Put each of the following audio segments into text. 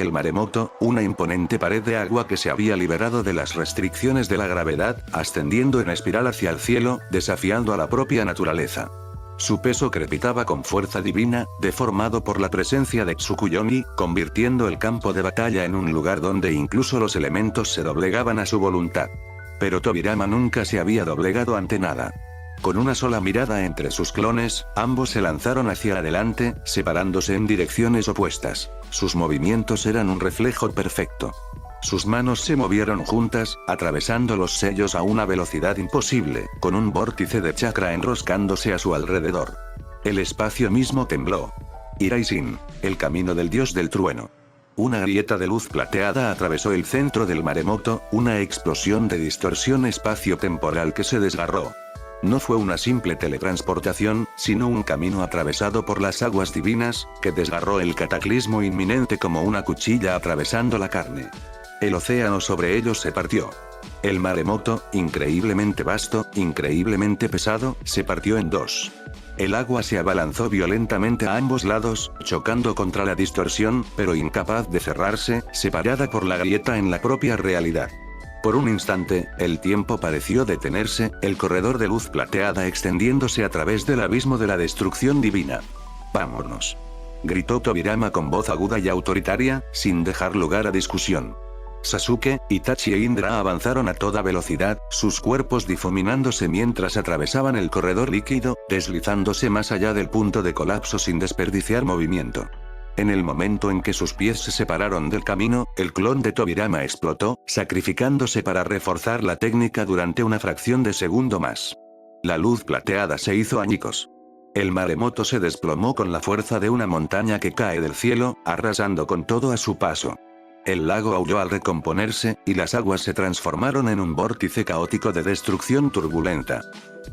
El maremoto, una imponente pared de agua que se había liberado de las restricciones de la gravedad, ascendiendo en espiral hacia el cielo, desafiando a la propia naturaleza. Su peso crepitaba con fuerza divina, deformado por la presencia de Tsukuyomi, convirtiendo el campo de batalla en un lugar donde incluso los elementos se doblegaban a su voluntad. Pero Tobirama nunca se había doblegado ante nada. Con una sola mirada entre sus clones, ambos se lanzaron hacia adelante, separándose en direcciones opuestas. Sus movimientos eran un reflejo perfecto. Sus manos se movieron juntas, atravesando los sellos a una velocidad imposible, con un vórtice de chakra enroscándose a su alrededor. El espacio mismo tembló. Iraisin, el camino del dios del trueno. Una grieta de luz plateada atravesó el centro del maremoto, una explosión de distorsión espacio-temporal que se desgarró. No fue una simple teletransportación, sino un camino atravesado por las aguas divinas, que desgarró el cataclismo inminente como una cuchilla atravesando la carne. El océano sobre ellos se partió. El maremoto, increíblemente vasto, increíblemente pesado, se partió en dos. El agua se abalanzó violentamente a ambos lados, chocando contra la distorsión, pero incapaz de cerrarse, separada por la grieta en la propia realidad. Por un instante, el tiempo pareció detenerse, el corredor de luz plateada extendiéndose a través del abismo de la destrucción divina. «Vámonos», gritó Tobirama con voz aguda y autoritaria, sin dejar lugar a discusión. Sasuke, Itachi e Indra avanzaron a toda velocidad, sus cuerpos difuminándose mientras atravesaban el corredor líquido, deslizándose más allá del punto de colapso sin desperdiciar movimiento. En el momento en que sus pies se separaron del camino, el clon de Tobirama explotó, sacrificándose para reforzar la técnica durante una fracción de segundo más. La luz plateada se hizo añicos. El maremoto se desplomó con la fuerza de una montaña que cae del cielo, arrasando con todo a su paso. El lago aulló al recomponerse, y las aguas se transformaron en un vórtice caótico de destrucción turbulenta.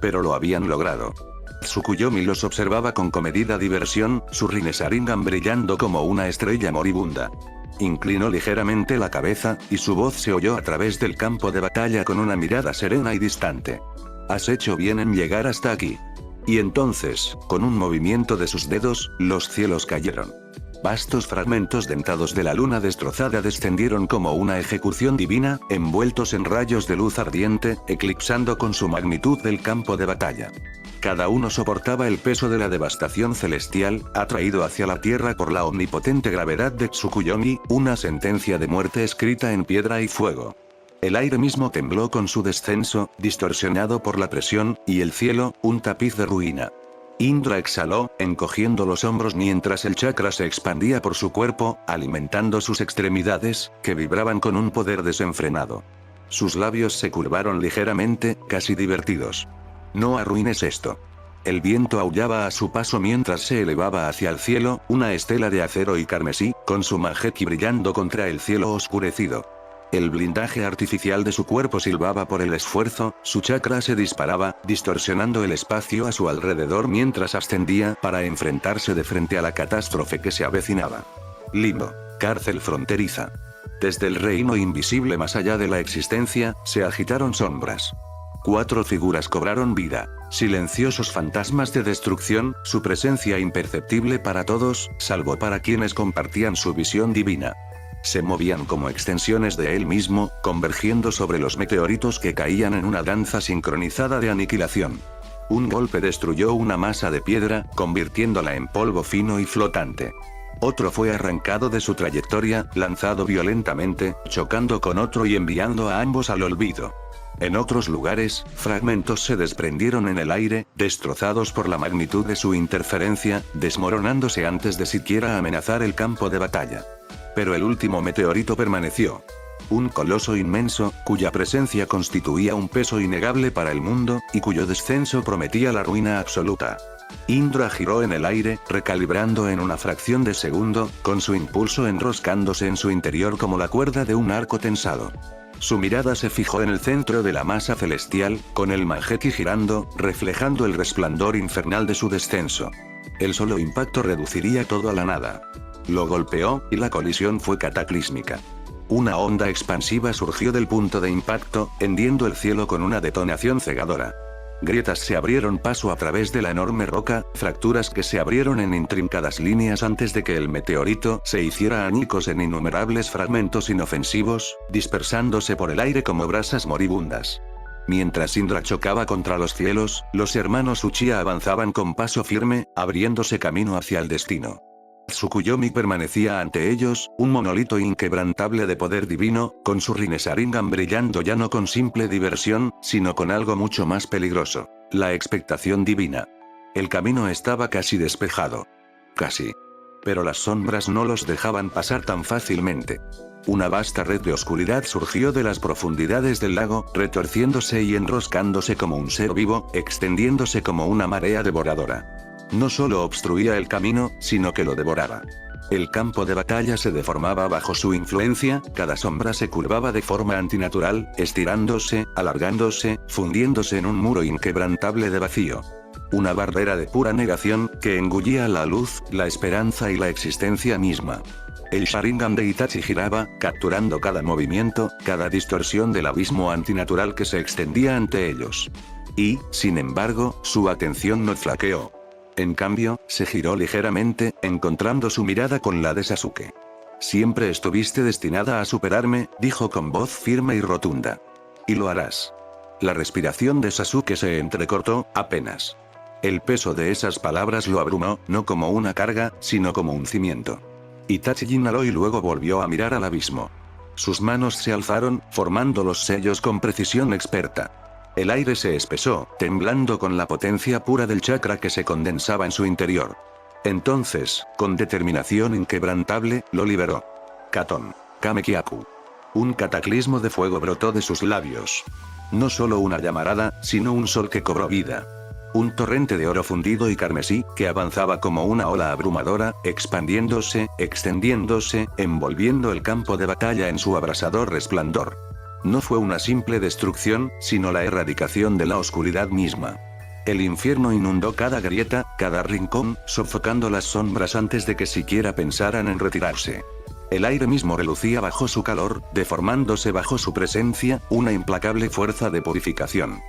Pero lo habían logrado. Tsukuyomi los observaba con comedida diversión, su Rinne Sharingan brillando como una estrella moribunda. Inclinó ligeramente la cabeza, y su voz se oyó a través del campo de batalla con una mirada serena y distante. «Has hecho bien en llegar hasta aquí». Y entonces, con un movimiento de sus dedos, los cielos cayeron. Vastos fragmentos dentados de la luna destrozada descendieron como una ejecución divina, envueltos en rayos de luz ardiente, eclipsando con su magnitud del campo de batalla. Cada uno soportaba el peso de la devastación celestial, atraído hacia la tierra por la omnipotente gravedad de Tsukuyomi, una sentencia de muerte escrita en piedra y fuego. El aire mismo tembló con su descenso, distorsionado por la presión, y el cielo, un tapiz de ruina. Indra exhaló, encogiendo los hombros mientras el chakra se expandía por su cuerpo, alimentando sus extremidades, que vibraban con un poder desenfrenado. Sus labios se curvaron ligeramente, casi divertidos. «No arruines esto». El viento aullaba a su paso mientras se elevaba hacia el cielo, una estela de acero y carmesí, con su Mangekyō brillando contra el cielo oscurecido. El blindaje artificial de su cuerpo silbaba por el esfuerzo, su chakra se disparaba, distorsionando el espacio a su alrededor mientras ascendía para enfrentarse de frente a la catástrofe que se avecinaba. Limbo. Cárcel fronteriza. Desde el reino invisible más allá de la existencia, se agitaron sombras. 4 figuras cobraron vida. Silenciosos fantasmas de destrucción, su presencia imperceptible para todos, salvo para quienes compartían su visión divina. Se movían como extensiones de él mismo, convergiendo sobre los meteoritos que caían en una danza sincronizada de aniquilación. Un golpe destruyó una masa de piedra, convirtiéndola en polvo fino y flotante. Otro fue arrancado de su trayectoria, lanzado violentamente, chocando con otro y enviando a ambos al olvido. En otros lugares, fragmentos se desprendieron en el aire, destrozados por la magnitud de su interferencia, desmoronándose antes de siquiera amenazar el campo de batalla. Pero el último meteorito permaneció. Un coloso inmenso, cuya presencia constituía un peso innegable para el mundo, y cuyo descenso prometía la ruina absoluta. Indra giró en el aire, recalibrando en una fracción de segundo, con su impulso enroscándose en su interior como la cuerda de un arco tensado. Su mirada se fijó en el centro de la masa celestial, con el Mangekyō girando, reflejando el resplandor infernal de su descenso. El solo impacto reduciría todo a la nada. Lo golpeó, y la colisión fue cataclísmica. Una onda expansiva surgió del punto de impacto, hendiendo el cielo con una detonación cegadora. Grietas se abrieron paso a través de la enorme roca, fracturas que se abrieron en intrincadas líneas antes de que el meteorito se hiciera añicos en innumerables fragmentos inofensivos, dispersándose por el aire como brasas moribundas. Mientras Indra chocaba contra los cielos, los hermanos Uchiha avanzaban con paso firme, abriéndose camino hacia el destino. Tsukuyomi permanecía ante ellos, un monolito inquebrantable de poder divino, con su Rinne Sharingan brillando ya no con simple diversión, sino con algo mucho más peligroso: la expectación divina. El camino estaba casi despejado. Casi. Pero las sombras no los dejaban pasar tan fácilmente. Una vasta red de oscuridad surgió de las profundidades del lago, retorciéndose y enroscándose como un ser vivo, extendiéndose como una marea devoradora. No solo obstruía el camino, sino que lo devoraba. El campo de batalla se deformaba bajo su influencia, cada sombra se curvaba de forma antinatural, estirándose, alargándose, fundiéndose en un muro inquebrantable de vacío. Una barrera de pura negación, que engullía la luz, la esperanza y la existencia misma. El Sharingan de Itachi giraba, capturando cada movimiento, cada distorsión del abismo antinatural que se extendía ante ellos. Y, sin embargo, su atención no flaqueó. En cambio, se giró ligeramente, encontrando su mirada con la de Sasuke. «Siempre estuviste destinada a superarme», dijo con voz firme y rotunda. «Y lo harás». La respiración de Sasuke se entrecortó, apenas. El peso de esas palabras lo abrumó, no como una carga, sino como un cimiento. Itachi inhaló y luego volvió a mirar al abismo. Sus manos se alzaron, formando los sellos con precisión experta. El aire se espesó, temblando con la potencia pura del chakra que se condensaba en su interior. Entonces, con determinación inquebrantable, lo liberó. Katon. Kamekyaku. Un cataclismo de fuego brotó de sus labios. No solo una llamarada, sino un sol que cobró vida. Un torrente de oro fundido y carmesí, que avanzaba como una ola abrumadora, expandiéndose, extendiéndose, envolviendo el campo de batalla en su abrasador resplandor. No fue una simple destrucción, sino la erradicación de la oscuridad misma. El infierno inundó cada grieta, cada rincón, sofocando las sombras antes de que siquiera pensaran en retirarse. El aire mismo relucía bajo su calor, deformándose bajo su presencia, una implacable fuerza de purificación.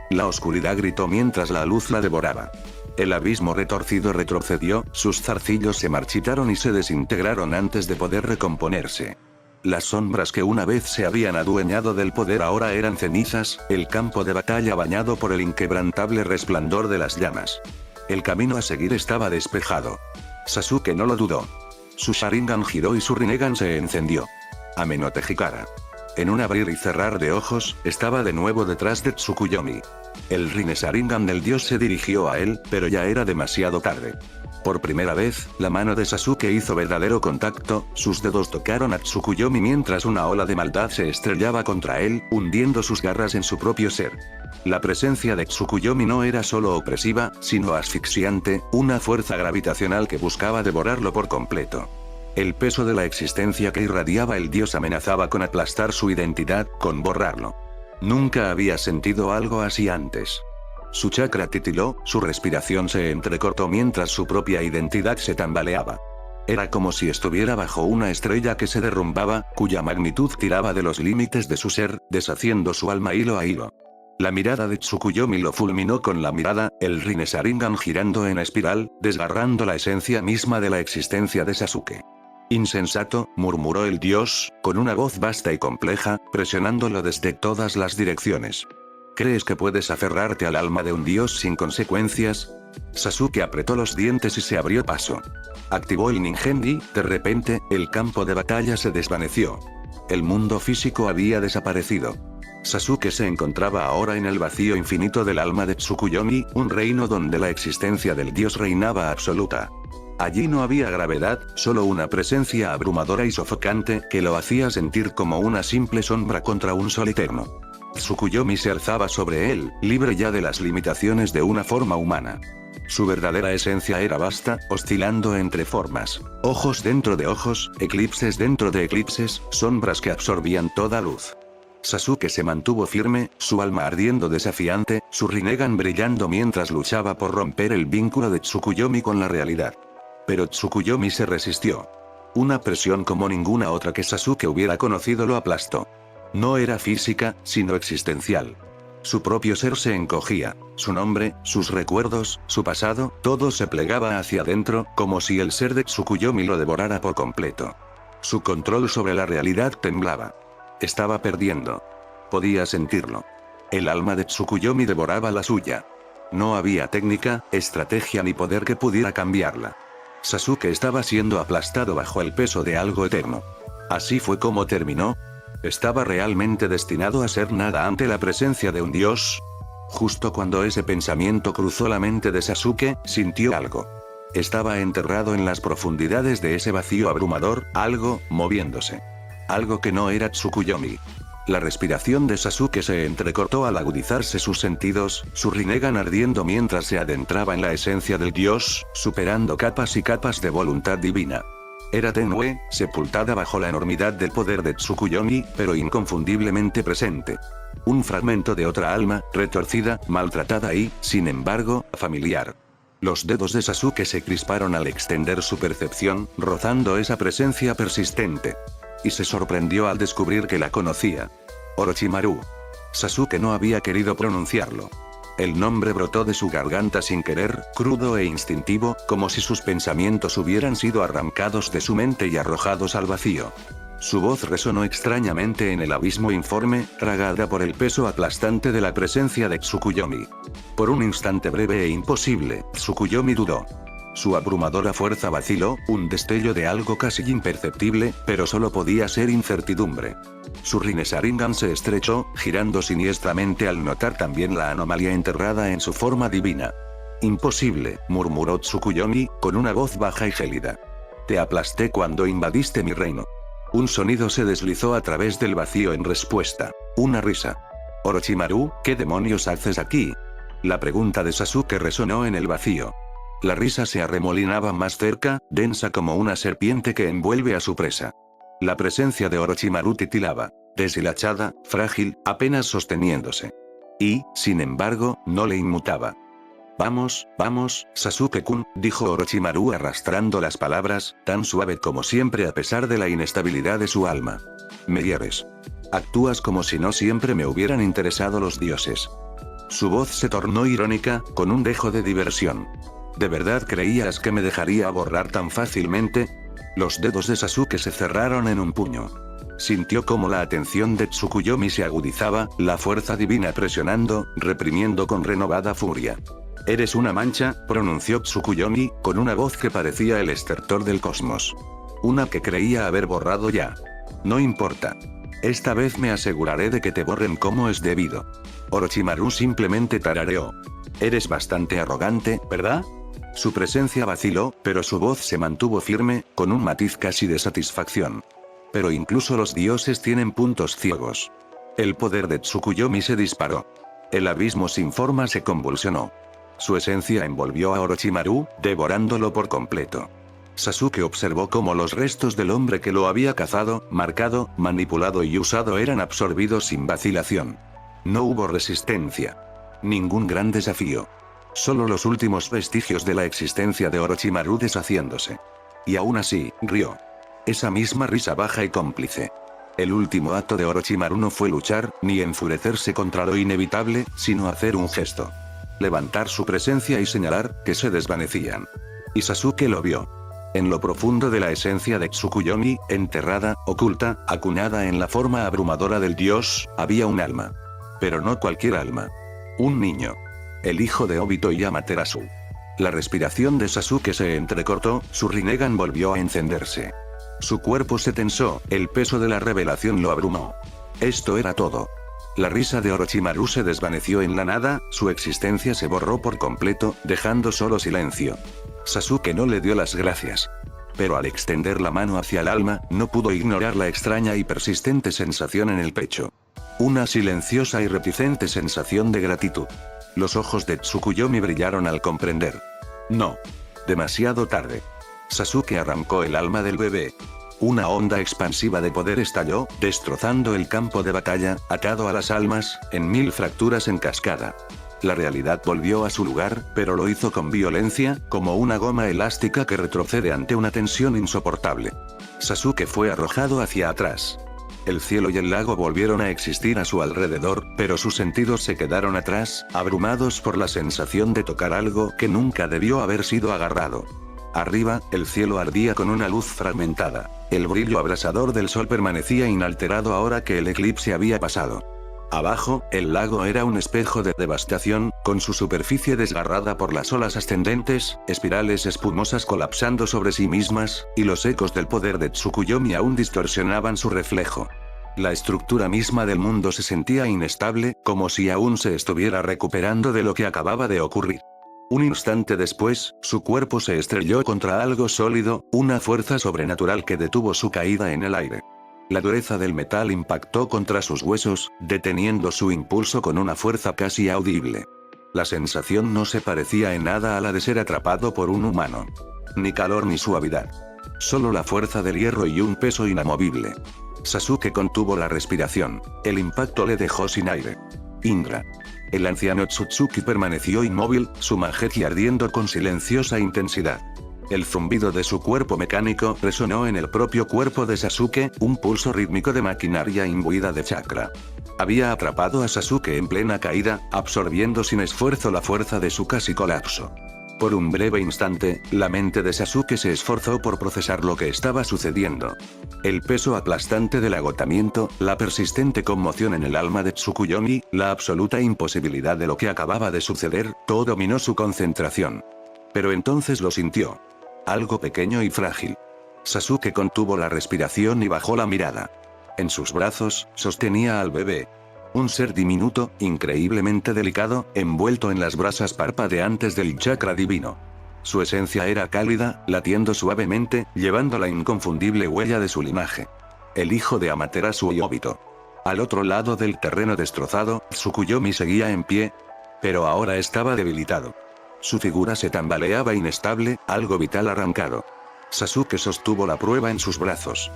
La oscuridad gritó mientras la luz la devoraba. El abismo retorcido retrocedió, sus zarcillos se marchitaron y se desintegraron antes de poder recomponerse. Las sombras que una vez se habían adueñado del poder ahora eran cenizas, el campo de batalla bañado por el inquebrantable resplandor de las llamas. El camino a seguir estaba despejado. Sasuke no lo dudó. Su Sharingan giró y su Rinnegan se encendió. Amenote Hikara. En un abrir y cerrar de ojos, estaba de nuevo detrás de Tsukuyomi. El Rinne Sharingan del dios se dirigió a él, pero ya era demasiado tarde. Por primera vez, la mano de Sasuke hizo verdadero contacto, sus dedos tocaron a Tsukuyomi mientras una ola de maldad se estrellaba contra él, hundiendo sus garras en su propio ser. La presencia de Tsukuyomi no era solo opresiva, sino asfixiante, una fuerza gravitacional que buscaba devorarlo por completo. El peso de la existencia que irradiaba el dios amenazaba con aplastar su identidad, con borrarlo. Nunca había sentido algo así antes. Su chakra titiló, su respiración se entrecortó mientras su propia identidad se tambaleaba. Era como si estuviera bajo una estrella que se derrumbaba, cuya magnitud tiraba de los límites de su ser, deshaciendo su alma hilo a hilo. La mirada de Tsukuyomi lo fulminó con la mirada, el Rinne Sharingan girando en espiral, desgarrando la esencia misma de la existencia de Sasuke. «Insensato», murmuró el dios, con una voz vasta y compleja, presionándolo desde todas las direcciones. ¿Crees que puedes aferrarte al alma de un dios sin consecuencias? Sasuke apretó los dientes y se abrió paso. Activó el Ninjengi, de repente, el campo de batalla se desvaneció. El mundo físico había desaparecido. Sasuke se encontraba ahora en el vacío infinito del alma de Tsukuyomi, un reino donde la existencia del dios reinaba absoluta. Allí no había gravedad, solo una presencia abrumadora y sofocante que lo hacía sentir como una simple sombra contra un sol eterno. Tsukuyomi se alzaba sobre él, libre ya de las limitaciones de una forma humana. Su verdadera esencia era vasta, oscilando entre formas, ojos dentro de ojos, eclipses dentro de eclipses, sombras que absorbían toda luz. Sasuke se mantuvo firme, su alma ardiendo desafiante, su Rinnegan brillando mientras luchaba por romper el vínculo de Tsukuyomi con la realidad. Pero Tsukuyomi se resistió. Una presión como ninguna otra que Sasuke hubiera conocido lo aplastó. No era física, sino existencial. Su propio ser se encogía, su nombre, sus recuerdos, su pasado, todo se plegaba hacia adentro, como si el ser de Tsukuyomi lo devorara por completo. Su control sobre la realidad temblaba. Estaba perdiendo. Podía sentirlo. El alma de Tsukuyomi devoraba la suya. No había técnica, estrategia ni poder que pudiera cambiarla. Sasuke estaba siendo aplastado bajo el peso de algo eterno. Así fue como terminó. ¿Estaba realmente destinado a ser nada ante la presencia de un dios? Justo cuando ese pensamiento cruzó la mente de Sasuke, sintió algo. Estaba enterrado en las profundidades de ese vacío abrumador, algo, moviéndose. Algo que no era Tsukuyomi. La respiración de Sasuke se entrecortó al agudizarse sus sentidos, su Rinnegan ardiendo mientras se adentraba en la esencia del dios, superando capas y capas de voluntad divina. Era tenue, sepultada bajo la enormidad del poder de Tsukuyomi, pero inconfundiblemente presente. Un fragmento de otra alma, retorcida, maltratada y, sin embargo, familiar. Los dedos de Sasuke se crisparon al extender su percepción, rozando esa presencia persistente. Y se sorprendió al descubrir que la conocía. Orochimaru. Sasuke no había querido pronunciarlo. El nombre brotó de su garganta sin querer, crudo e instintivo, como si sus pensamientos hubieran sido arrancados de su mente y arrojados al vacío. Su voz resonó extrañamente en el abismo informe, tragada por el peso aplastante de la presencia de Tsukuyomi. Por un instante breve e imposible, Tsukuyomi dudó. Su abrumadora fuerza vaciló, un destello de algo casi imperceptible, pero solo podía ser incertidumbre. Su Rinnegan se estrechó, girando siniestramente al notar también la anomalía enterrada en su forma divina. Imposible, murmuró Tsukuyomi, con una voz baja y gélida. Te aplasté cuando invadiste mi reino. Un sonido se deslizó a través del vacío en respuesta. Una risa. Orochimaru, ¿qué demonios haces aquí? La pregunta de Sasuke resonó en el vacío. La risa se arremolinaba más cerca, densa como una serpiente que envuelve a su presa. La presencia de Orochimaru titilaba, deshilachada, frágil, apenas sosteniéndose. Y, sin embargo, no le inmutaba. Vamos, Sasuke-kun, dijo Orochimaru arrastrando las palabras, tan suave como siempre a pesar de la inestabilidad de su alma. Me hieres. Actúas como si no siempre me hubieran interesado los dioses. Su voz se tornó irónica, con un dejo de diversión. ¿De verdad creías que me dejaría borrar tan fácilmente? Los dedos de Sasuke se cerraron en un puño. Sintió como la atención de Tsukuyomi se agudizaba, la fuerza divina presionando, reprimiendo con renovada furia. Eres una mancha, pronunció Tsukuyomi, con una voz que parecía el estertor del cosmos. Una que creía haber borrado ya. No importa. Esta vez me aseguraré de que te borren como es debido. Orochimaru simplemente tarareó. Eres bastante arrogante, ¿verdad? Su presencia vaciló, pero su voz se mantuvo firme, con un matiz casi de satisfacción. Pero incluso los dioses tienen puntos ciegos. El poder de Tsukuyomi se disparó. El abismo sin forma se convulsionó. Su esencia envolvió a Orochimaru, devorándolo por completo. Sasuke observó cómo los restos del hombre que lo había cazado, marcado, manipulado y usado eran absorbidos sin vacilación. No hubo resistencia. Ningún gran desafío. Solo los últimos vestigios de la existencia de Orochimaru deshaciéndose. Y aún así, rió. Esa misma risa baja y cómplice. El último acto de Orochimaru no fue luchar, ni enfurecerse contra lo inevitable, sino hacer un gesto. Levantar su presencia y señalar, que se desvanecían. Y Sasuke lo vio. En lo profundo de la esencia de Tsukuyomi, enterrada, oculta, acuñada en la forma abrumadora del dios, había un alma. Pero no cualquier alma. Un niño. El hijo de Obito y Amaterasu. La respiración de Sasuke se entrecortó, su Rinnegan volvió a encenderse. Su cuerpo se tensó, el peso de la revelación lo abrumó. Esto era todo. La risa de Orochimaru se desvaneció en la nada, su existencia se borró por completo, dejando solo silencio. Sasuke no le dio las gracias. Pero al extender la mano hacia el alma, no pudo ignorar la extraña y persistente sensación en el pecho. Una silenciosa y reticente sensación de gratitud. Los ojos de Tsukuyomi brillaron al comprender. No. Demasiado tarde. Sasuke arrancó el alma del bebé. Una onda expansiva de poder estalló, destrozando el campo de batalla, atado a las almas, en 1000 fracturas en cascada. La realidad volvió a su lugar, pero lo hizo con violencia, como una goma elástica que retrocede ante una tensión insoportable. Sasuke fue arrojado hacia atrás. El cielo y el lago volvieron a existir a su alrededor, pero sus sentidos se quedaron atrás, abrumados por la sensación de tocar algo que nunca debió haber sido agarrado. Arriba, el cielo ardía con una luz fragmentada. El brillo abrasador del sol permanecía inalterado ahora que el eclipse había pasado. Abajo, el lago era un espejo de devastación, con su superficie desgarrada por las olas ascendentes, espirales espumosas colapsando sobre sí mismas, y los ecos del poder de Tsukuyomi aún distorsionaban su reflejo. La estructura misma del mundo se sentía inestable, como si aún se estuviera recuperando de lo que acababa de ocurrir. Un instante después, su cuerpo se estrelló contra algo sólido, una fuerza sobrenatural que detuvo su caída en el aire. La dureza del metal impactó contra sus huesos, deteniendo su impulso con una fuerza casi audible. La sensación no se parecía en nada a la de ser atrapado por un humano. Ni calor ni suavidad. Solo la fuerza del hierro y un peso inamovible. Sasuke contuvo la respiración. El impacto le dejó sin aire. Indra. El anciano Tsutsuki permaneció inmóvil, su magia ardiendo con silenciosa intensidad. El zumbido de su cuerpo mecánico resonó en el propio cuerpo de Sasuke, un pulso rítmico de maquinaria imbuida de chakra. Había atrapado a Sasuke en plena caída, absorbiendo sin esfuerzo la fuerza de su casi colapso. Por un breve instante, la mente de Sasuke se esforzó por procesar lo que estaba sucediendo. El peso aplastante del agotamiento, la persistente conmoción en el alma de Tsukuyomi, la absoluta imposibilidad de lo que acababa de suceder, todo dominó su concentración. Pero entonces lo sintió. Algo pequeño y frágil. Sasuke contuvo la respiración y bajó la mirada. En sus brazos, sostenía al bebé. Un ser diminuto, increíblemente delicado, envuelto en las brasas parpadeantes del chakra divino. Su esencia era cálida, latiendo suavemente, llevando la inconfundible huella de su linaje. El hijo de Amaterasu y Obito. Al otro lado del terreno destrozado, Tsukuyomi seguía en pie, pero ahora estaba debilitado. Su figura se tambaleaba inestable, algo vital arrancado. Sasuke sostuvo la prueba en sus brazos.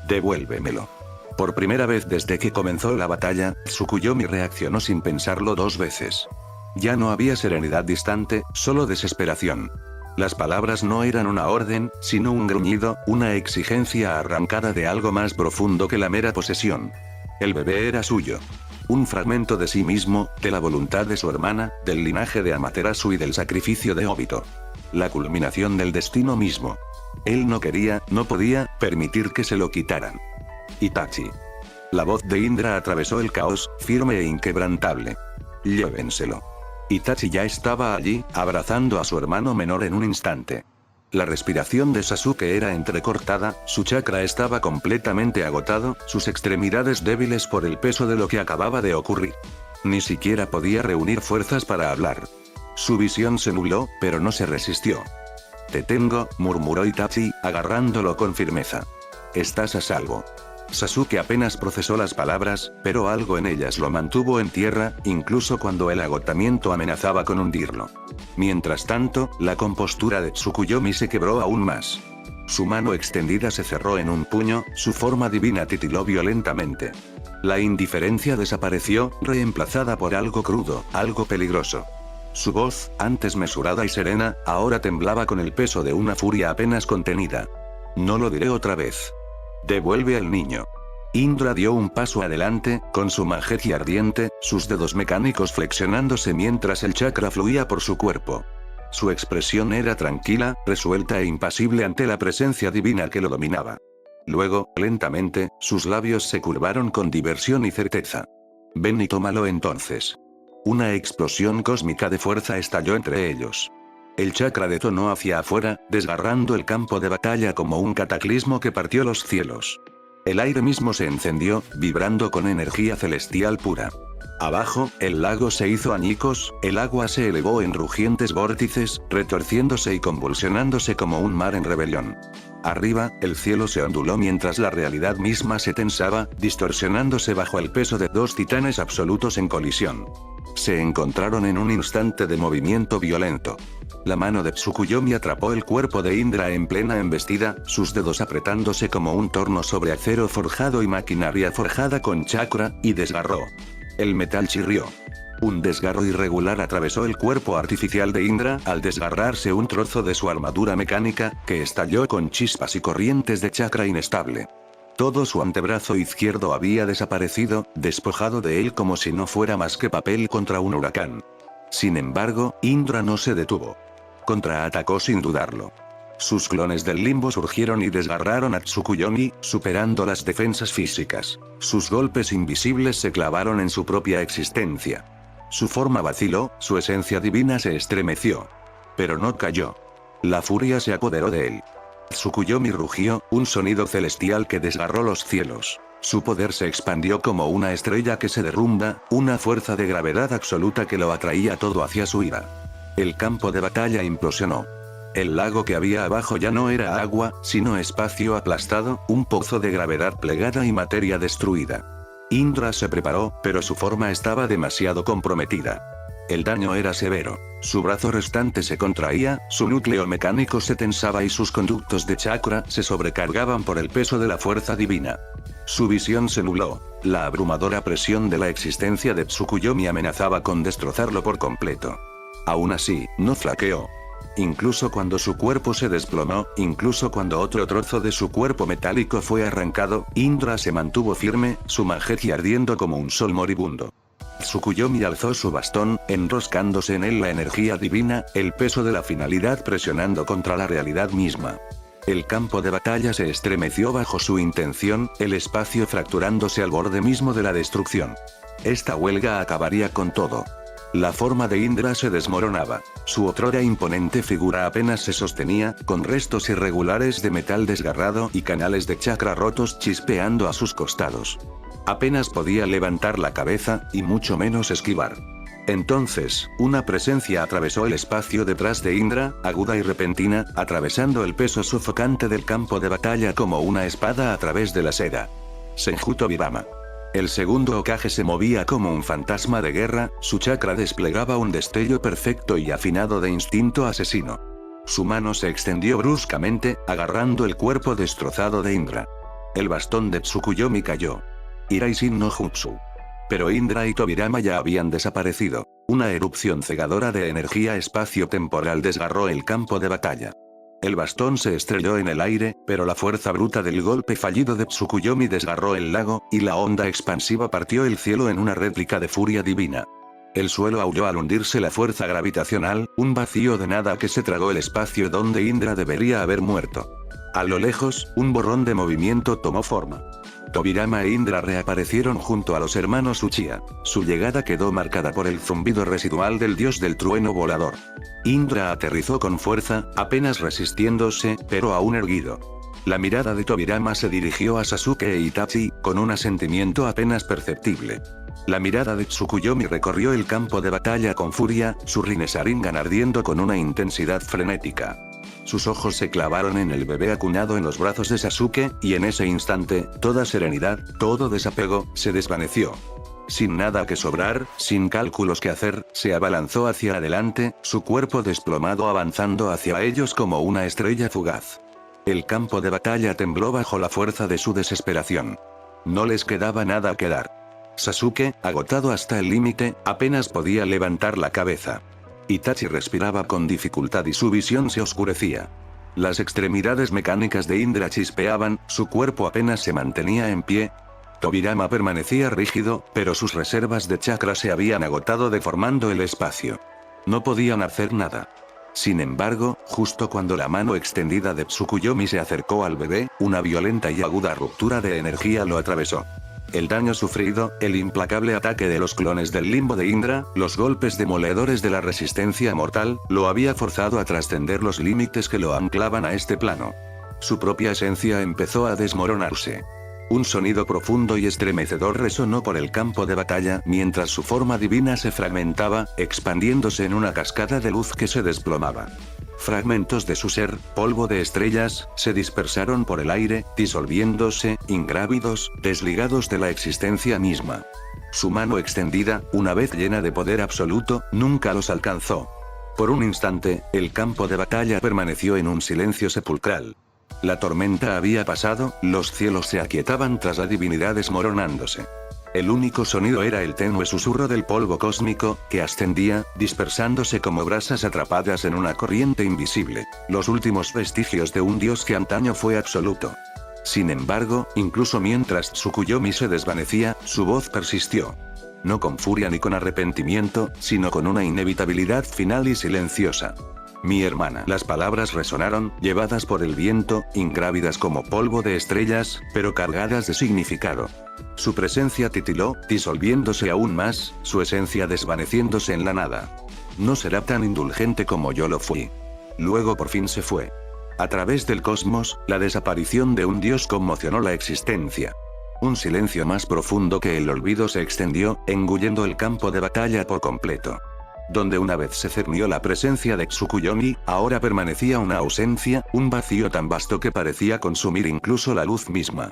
«Devuélvemelo». Por primera vez desde que comenzó la batalla, Tsukuyomi reaccionó sin pensarlo dos veces. Ya no había serenidad distante, solo desesperación. Las palabras no eran una orden, sino un gruñido, una exigencia arrancada de algo más profundo que la mera posesión. El bebé era suyo. Un fragmento de sí mismo, de la voluntad de su hermana, del linaje de Amaterasu y del sacrificio de Obito. La culminación del destino mismo. Él no quería, no podía, permitir que se lo quitaran. Itachi. La voz de Indra atravesó el caos, firme e inquebrantable. Llévenselo. Itachi ya estaba allí, abrazando a su hermano menor en un instante. La respiración de Sasuke era entrecortada, su chakra estaba completamente agotado, sus extremidades débiles por el peso de lo que acababa de ocurrir. Ni siquiera podía reunir fuerzas para hablar. Su visión se nubló, pero no se resistió. «Te tengo», murmuró Itachi, agarrándolo con firmeza. «Estás a salvo». Sasuke apenas procesó las palabras, pero algo en ellas lo mantuvo en tierra, incluso cuando el agotamiento amenazaba con hundirlo. Mientras tanto, la compostura de Tsukuyomi se quebró aún más. Su mano extendida se cerró en un puño, su forma divina titiló violentamente. La indiferencia desapareció, reemplazada por algo crudo, algo peligroso. Su voz, antes mesurada y serena, ahora temblaba con el peso de una furia apenas contenida. «No lo diré otra vez. Devuelve al niño». Indra dio un paso adelante, con su magia ardiente, sus dedos mecánicos flexionándose mientras el chakra fluía por su cuerpo. Su expresión era tranquila, resuelta e impasible ante la presencia divina que lo dominaba. Luego, lentamente, sus labios se curvaron con diversión y certeza. «Ven y tómalo entonces». Una explosión cósmica de fuerza estalló entre ellos. El chakra detonó hacia afuera, desgarrando el campo de batalla como un cataclismo que partió los cielos. El aire mismo se encendió, vibrando con energía celestial pura. Abajo, el lago se hizo añicos, el agua se elevó en rugientes vórtices, retorciéndose y convulsionándose como un mar en rebelión. Arriba, el cielo se onduló mientras la realidad misma se tensaba, distorsionándose bajo el peso de dos titanes absolutos en colisión. Se encontraron en un instante de movimiento violento. La mano de Tsukuyomi atrapó el cuerpo de Indra en plena embestida, sus dedos apretándose como un torno sobre acero forjado y maquinaria forjada con chakra, y desgarró. El metal chirrió. Un desgarro irregular atravesó el cuerpo artificial de Indra al desgarrarse un trozo de su armadura mecánica, que estalló con chispas y corrientes de chakra inestable. Todo su antebrazo izquierdo había desaparecido, despojado de él como si no fuera más que papel contra un huracán. Sin embargo, Indra no se detuvo. Contraatacó sin dudarlo. Sus clones del limbo surgieron y desgarraron a Tsukuyomi, superando las defensas físicas. Sus golpes invisibles se clavaron en su propia existencia. Su forma vaciló, su esencia divina se estremeció. Pero no cayó. La furia se apoderó de él. Tsukuyomi rugió, un sonido celestial que desgarró los cielos. Su poder se expandió como una estrella que se derrumba, una fuerza de gravedad absoluta que lo atraía todo hacia su ira. El campo de batalla implosionó. El lago que había abajo ya no era agua, sino espacio aplastado, un pozo de gravedad plegada y materia destruida. Indra se preparó, pero su forma estaba demasiado comprometida. El daño era severo. Su brazo restante se contraía, su núcleo mecánico se tensaba y sus conductos de chakra se sobrecargaban por el peso de la fuerza divina. Su visión se nubló. La abrumadora presión de la existencia de Tsukuyomi amenazaba con destrozarlo por completo. Aún así, no flaqueó. Incluso cuando su cuerpo se desplomó, incluso cuando otro trozo de su cuerpo metálico fue arrancado, Indra se mantuvo firme, su majegia ardiendo como un sol moribundo. Tsukuyomi alzó su bastón, enroscándose en él la energía divina, el peso de la finalidad presionando contra la realidad misma. El campo de batalla se estremeció bajo su intención, el espacio fracturándose al borde mismo de la destrucción. Esta huelga acabaría con todo. La forma de Indra se desmoronaba. Su otrora imponente figura apenas se sostenía, con restos irregulares de metal desgarrado y canales de chakra rotos chispeando a sus costados. Apenas podía levantar la cabeza, y mucho menos esquivar. Entonces, una presencia atravesó el espacio detrás de Indra, aguda y repentina, atravesando el peso sofocante del campo de batalla como una espada a través de la seda. Senju Tobirama. El segundo Hokage se movía como un fantasma de guerra, su chakra desplegaba un destello perfecto y afinado de instinto asesino. Su mano se extendió bruscamente, agarrando el cuerpo destrozado de Indra. El bastón de Tsukuyomi cayó. Iraishin no Jutsu. Pero Indra y Tobirama ya habían desaparecido. Una erupción cegadora de energía espacio-temporal desgarró el campo de batalla. El bastón se estrelló en el aire, pero la fuerza bruta del golpe fallido de Tsukuyomi desgarró el lago, y la onda expansiva partió el cielo en una réplica de furia divina. El suelo aulló al hundirse la fuerza gravitacional, un vacío de nada que se tragó el espacio donde Indra debería haber muerto. A lo lejos, un borrón de movimiento tomó forma. Tobirama e Indra reaparecieron junto a los hermanos Uchiha. Su llegada quedó marcada por el zumbido residual del dios del trueno volador. Indra aterrizó con fuerza, apenas resistiéndose, pero aún erguido. La mirada de Tobirama se dirigió a Sasuke e Itachi, con un asentimiento apenas perceptible. La mirada de Tsukuyomi recorrió el campo de batalla con furia, su Rinne Sharingan ardiendo con una intensidad frenética. Sus ojos se clavaron en el bebé acuñado en los brazos de Sasuke, y en ese instante, toda serenidad, todo desapego, se desvaneció. Sin nada que sobrar, sin cálculos que hacer, se abalanzó hacia adelante, su cuerpo desplomado avanzando hacia ellos como una estrella fugaz. El campo de batalla tembló bajo la fuerza de su desesperación. No les quedaba nada que dar. Sasuke, agotado hasta el límite, apenas podía levantar la cabeza. Itachi respiraba con dificultad y su visión se oscurecía. Las extremidades mecánicas de Indra chispeaban, su cuerpo apenas se mantenía en pie. Tobirama permanecía rígido, pero sus reservas de chakra se habían agotado deformando el espacio. No podían hacer nada. Sin embargo, justo cuando la mano extendida de Tsukuyomi se acercó al bebé, una violenta y aguda ruptura de energía lo atravesó. El daño sufrido, el implacable ataque de los clones del limbo de Indra, los golpes demoledores de la resistencia mortal, lo había forzado a trascender los límites que lo anclaban a este plano. Su propia esencia empezó a desmoronarse. Un sonido profundo y estremecedor resonó por el campo de batalla mientras su forma divina se fragmentaba, expandiéndose en una cascada de luz que se desplomaba. Fragmentos de su ser, polvo de estrellas, se dispersaron por el aire, disolviéndose, ingrávidos, desligados de la existencia misma. Su mano extendida, una vez llena de poder absoluto, nunca los alcanzó. Por un instante, el campo de batalla permaneció en un silencio sepulcral. La tormenta había pasado, los cielos se aquietaban tras la divinidad desmoronándose. El único sonido era el tenue susurro del polvo cósmico, que ascendía, dispersándose como brasas atrapadas en una corriente invisible, los últimos vestigios de un dios que antaño fue absoluto. Sin embargo, incluso mientras Tsukuyomi se desvanecía, su voz persistió. No con furia ni con arrepentimiento, sino con una inevitabilidad final y silenciosa. Mi hermana. Las palabras resonaron, llevadas por el viento, ingrávidas como polvo de estrellas, pero cargadas de significado. Su presencia titiló, disolviéndose aún más, su esencia desvaneciéndose en la nada. No será tan indulgente como yo lo fui. Luego por fin se fue. A través del cosmos, la desaparición de un dios conmocionó la existencia. Un silencio más profundo que el olvido se extendió, engullendo el campo de batalla por completo. Donde una vez se cernió la presencia de Tsukuyomi, ahora permanecía una ausencia, un vacío tan vasto que parecía consumir incluso la luz misma.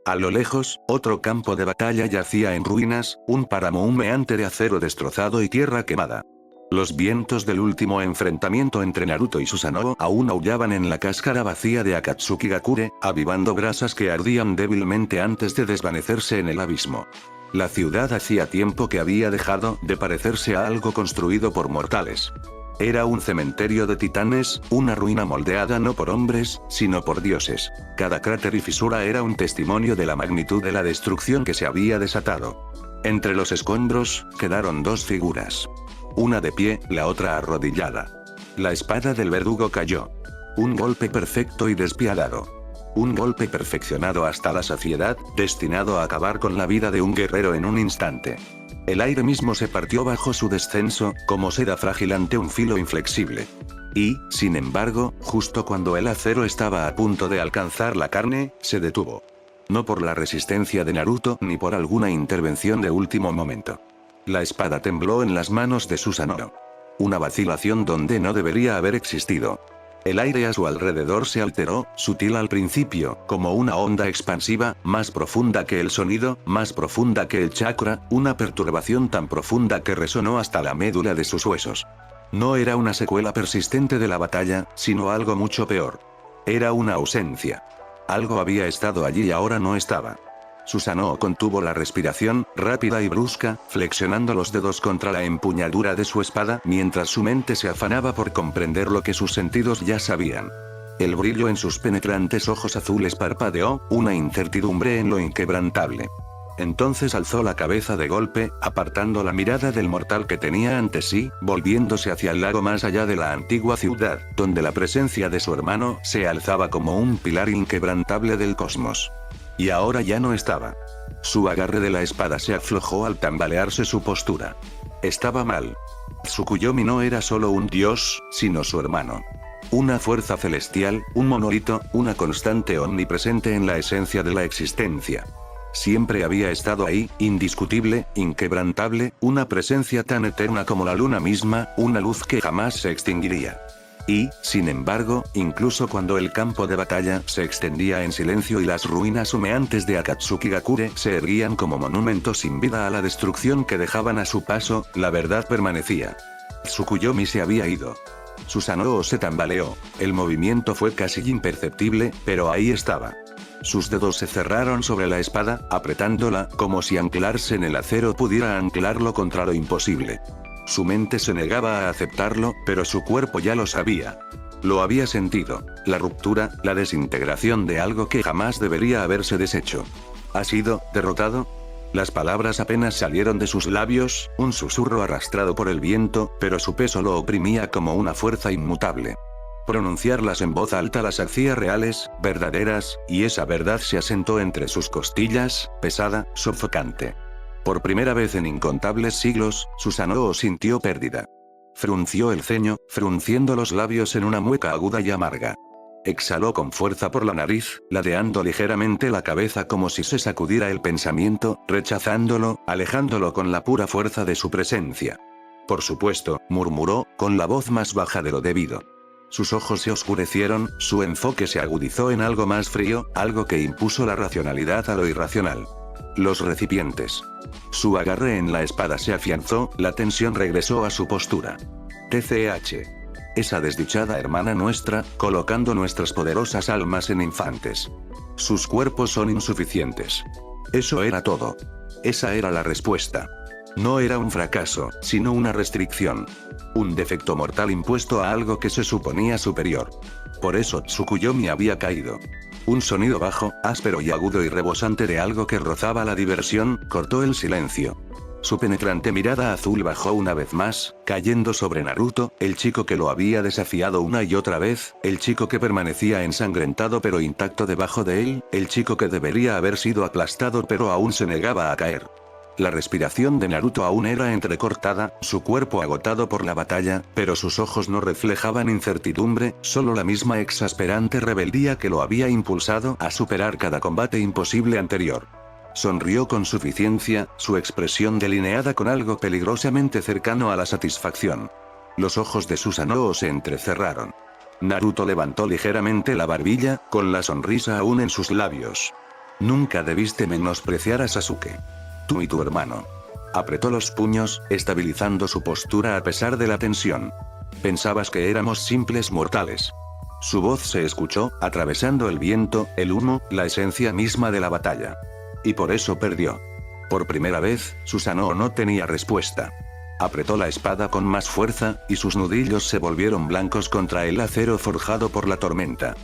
A lo lejos, otro campo de batalla yacía en ruinas, un páramo humeante de acero destrozado y tierra quemada. Los vientos del último enfrentamiento entre Naruto y Susanoo aún aullaban en la cáscara vacía de Akatsuki-gakure, avivando brasas que ardían débilmente antes de desvanecerse en el abismo. La ciudad hacía tiempo que había dejado de parecerse a algo construido por mortales. Era un cementerio de titanes, una ruina moldeada no por hombres, sino por dioses. Cada cráter y fisura era un testimonio de la magnitud de la destrucción que se había desatado. Entre los escombros, quedaron dos figuras. Una de pie, la otra arrodillada. La espada del verdugo cayó. Un golpe perfecto y despiadado. Un golpe perfeccionado hasta la saciedad, destinado a acabar con la vida de un guerrero en un instante. El aire mismo se partió bajo su descenso, como seda frágil ante un filo inflexible. Y, sin embargo, justo cuando el acero estaba a punto de alcanzar la carne, se detuvo. No por la resistencia de Naruto ni por alguna intervención de último momento. La espada tembló en las manos de Susanoo. Una vacilación donde no debería haber existido. El aire a su alrededor se alteró, sutil al principio, como una onda expansiva, más profunda que el sonido, más profunda que el chakra, una perturbación tan profunda que resonó hasta la médula de sus huesos. No era una secuela persistente de la batalla, sino algo mucho peor. Era una ausencia. Algo había estado allí y ahora no estaba. Susanoo contuvo la respiración, rápida y brusca, flexionando los dedos contra la empuñadura de su espada, mientras su mente se afanaba por comprender lo que sus sentidos ya sabían. El brillo en sus penetrantes ojos azules parpadeó, una incertidumbre en lo inquebrantable. Entonces alzó la cabeza de golpe, apartando la mirada del mortal que tenía ante sí, volviéndose hacia el lago más allá de la antigua ciudad, donde la presencia de su hermano se alzaba como un pilar inquebrantable del cosmos. Y ahora ya no estaba. Su agarre de la espada se aflojó al tambalearse su postura. Estaba mal. Tsukuyomi no era solo un dios, sino su hermano. Una fuerza celestial, un monolito, una constante omnipresente en la esencia de la existencia. Siempre había estado ahí, indiscutible, inquebrantable, una presencia tan eterna como la luna misma, una luz que jamás se extinguiría. Y, sin embargo, incluso cuando el campo de batalla se extendía en silencio y las ruinas humeantes de Akatsuki-gakure se erguían como monumentos sin vida a la destrucción que dejaban a su paso, la verdad permanecía. Tsukuyomi se había ido. Susanoo se tambaleó, el movimiento fue casi imperceptible, pero ahí estaba. Sus dedos se cerraron sobre la espada, apretándola, como si anclarse en el acero pudiera anclarlo contra lo imposible. Su mente se negaba a aceptarlo, pero su cuerpo ya lo sabía. Lo había sentido, la ruptura, la desintegración de algo que jamás debería haberse deshecho. ¿Ha sido derrotado? Las palabras apenas salieron de sus labios, un susurro arrastrado por el viento, pero su peso lo oprimía como una fuerza inmutable. Pronunciarlas en voz alta las hacía reales, verdaderas, y esa verdad se asentó entre sus costillas, pesada, sofocante. Por primera vez en incontables siglos, Susanoo sintió pérdida. Frunció el ceño, frunciendo los labios en una mueca aguda y amarga. Exhaló con fuerza por la nariz, ladeando ligeramente la cabeza como si se sacudiera el pensamiento, rechazándolo, alejándolo con la pura fuerza de su presencia. Por supuesto, murmuró, con la voz más baja de lo debido. Sus ojos se oscurecieron, su enfoque se agudizó en algo más frío, algo que impuso la racionalidad a lo irracional. Los recipientes. Su agarre en la espada se afianzó, la tensión regresó a su postura. TCH. Esa desdichada hermana nuestra, colocando nuestras poderosas almas en infantes. Sus cuerpos son insuficientes. Eso era todo. Esa era la respuesta. No era un fracaso, sino una restricción. Un defecto mortal impuesto a algo que se suponía superior. Por eso Tsukuyomi había caído. Un sonido bajo, áspero y agudo y rebosante de algo que rozaba la diversión, cortó el silencio. Su penetrante mirada azul bajó una vez más, cayendo sobre Naruto, el chico que lo había desafiado una y otra vez, el chico que permanecía ensangrentado pero intacto debajo de él, el chico que debería haber sido aplastado pero aún se negaba a caer. La respiración de Naruto aún era entrecortada, su cuerpo agotado por la batalla, pero sus ojos no reflejaban incertidumbre, solo la misma exasperante rebeldía que lo había impulsado a superar cada combate imposible anterior. Sonrió con suficiencia, su expresión delineada con algo peligrosamente cercano a la satisfacción. Los ojos de Susanoo se entrecerraron. Naruto levantó ligeramente la barbilla, con la sonrisa aún en sus labios. Nunca debiste menospreciar a Sasuke. Tú y tu hermano. Apretó los puños, estabilizando su postura a pesar de la tensión. Pensabas que éramos simples mortales. Su voz se escuchó, atravesando el viento, el humo, la esencia misma de la batalla. Y por eso perdió. Por primera vez, Susanoo no tenía respuesta. Apretó la espada con más fuerza, y sus nudillos se volvieron blancos contra el acero forjado por la tormenta.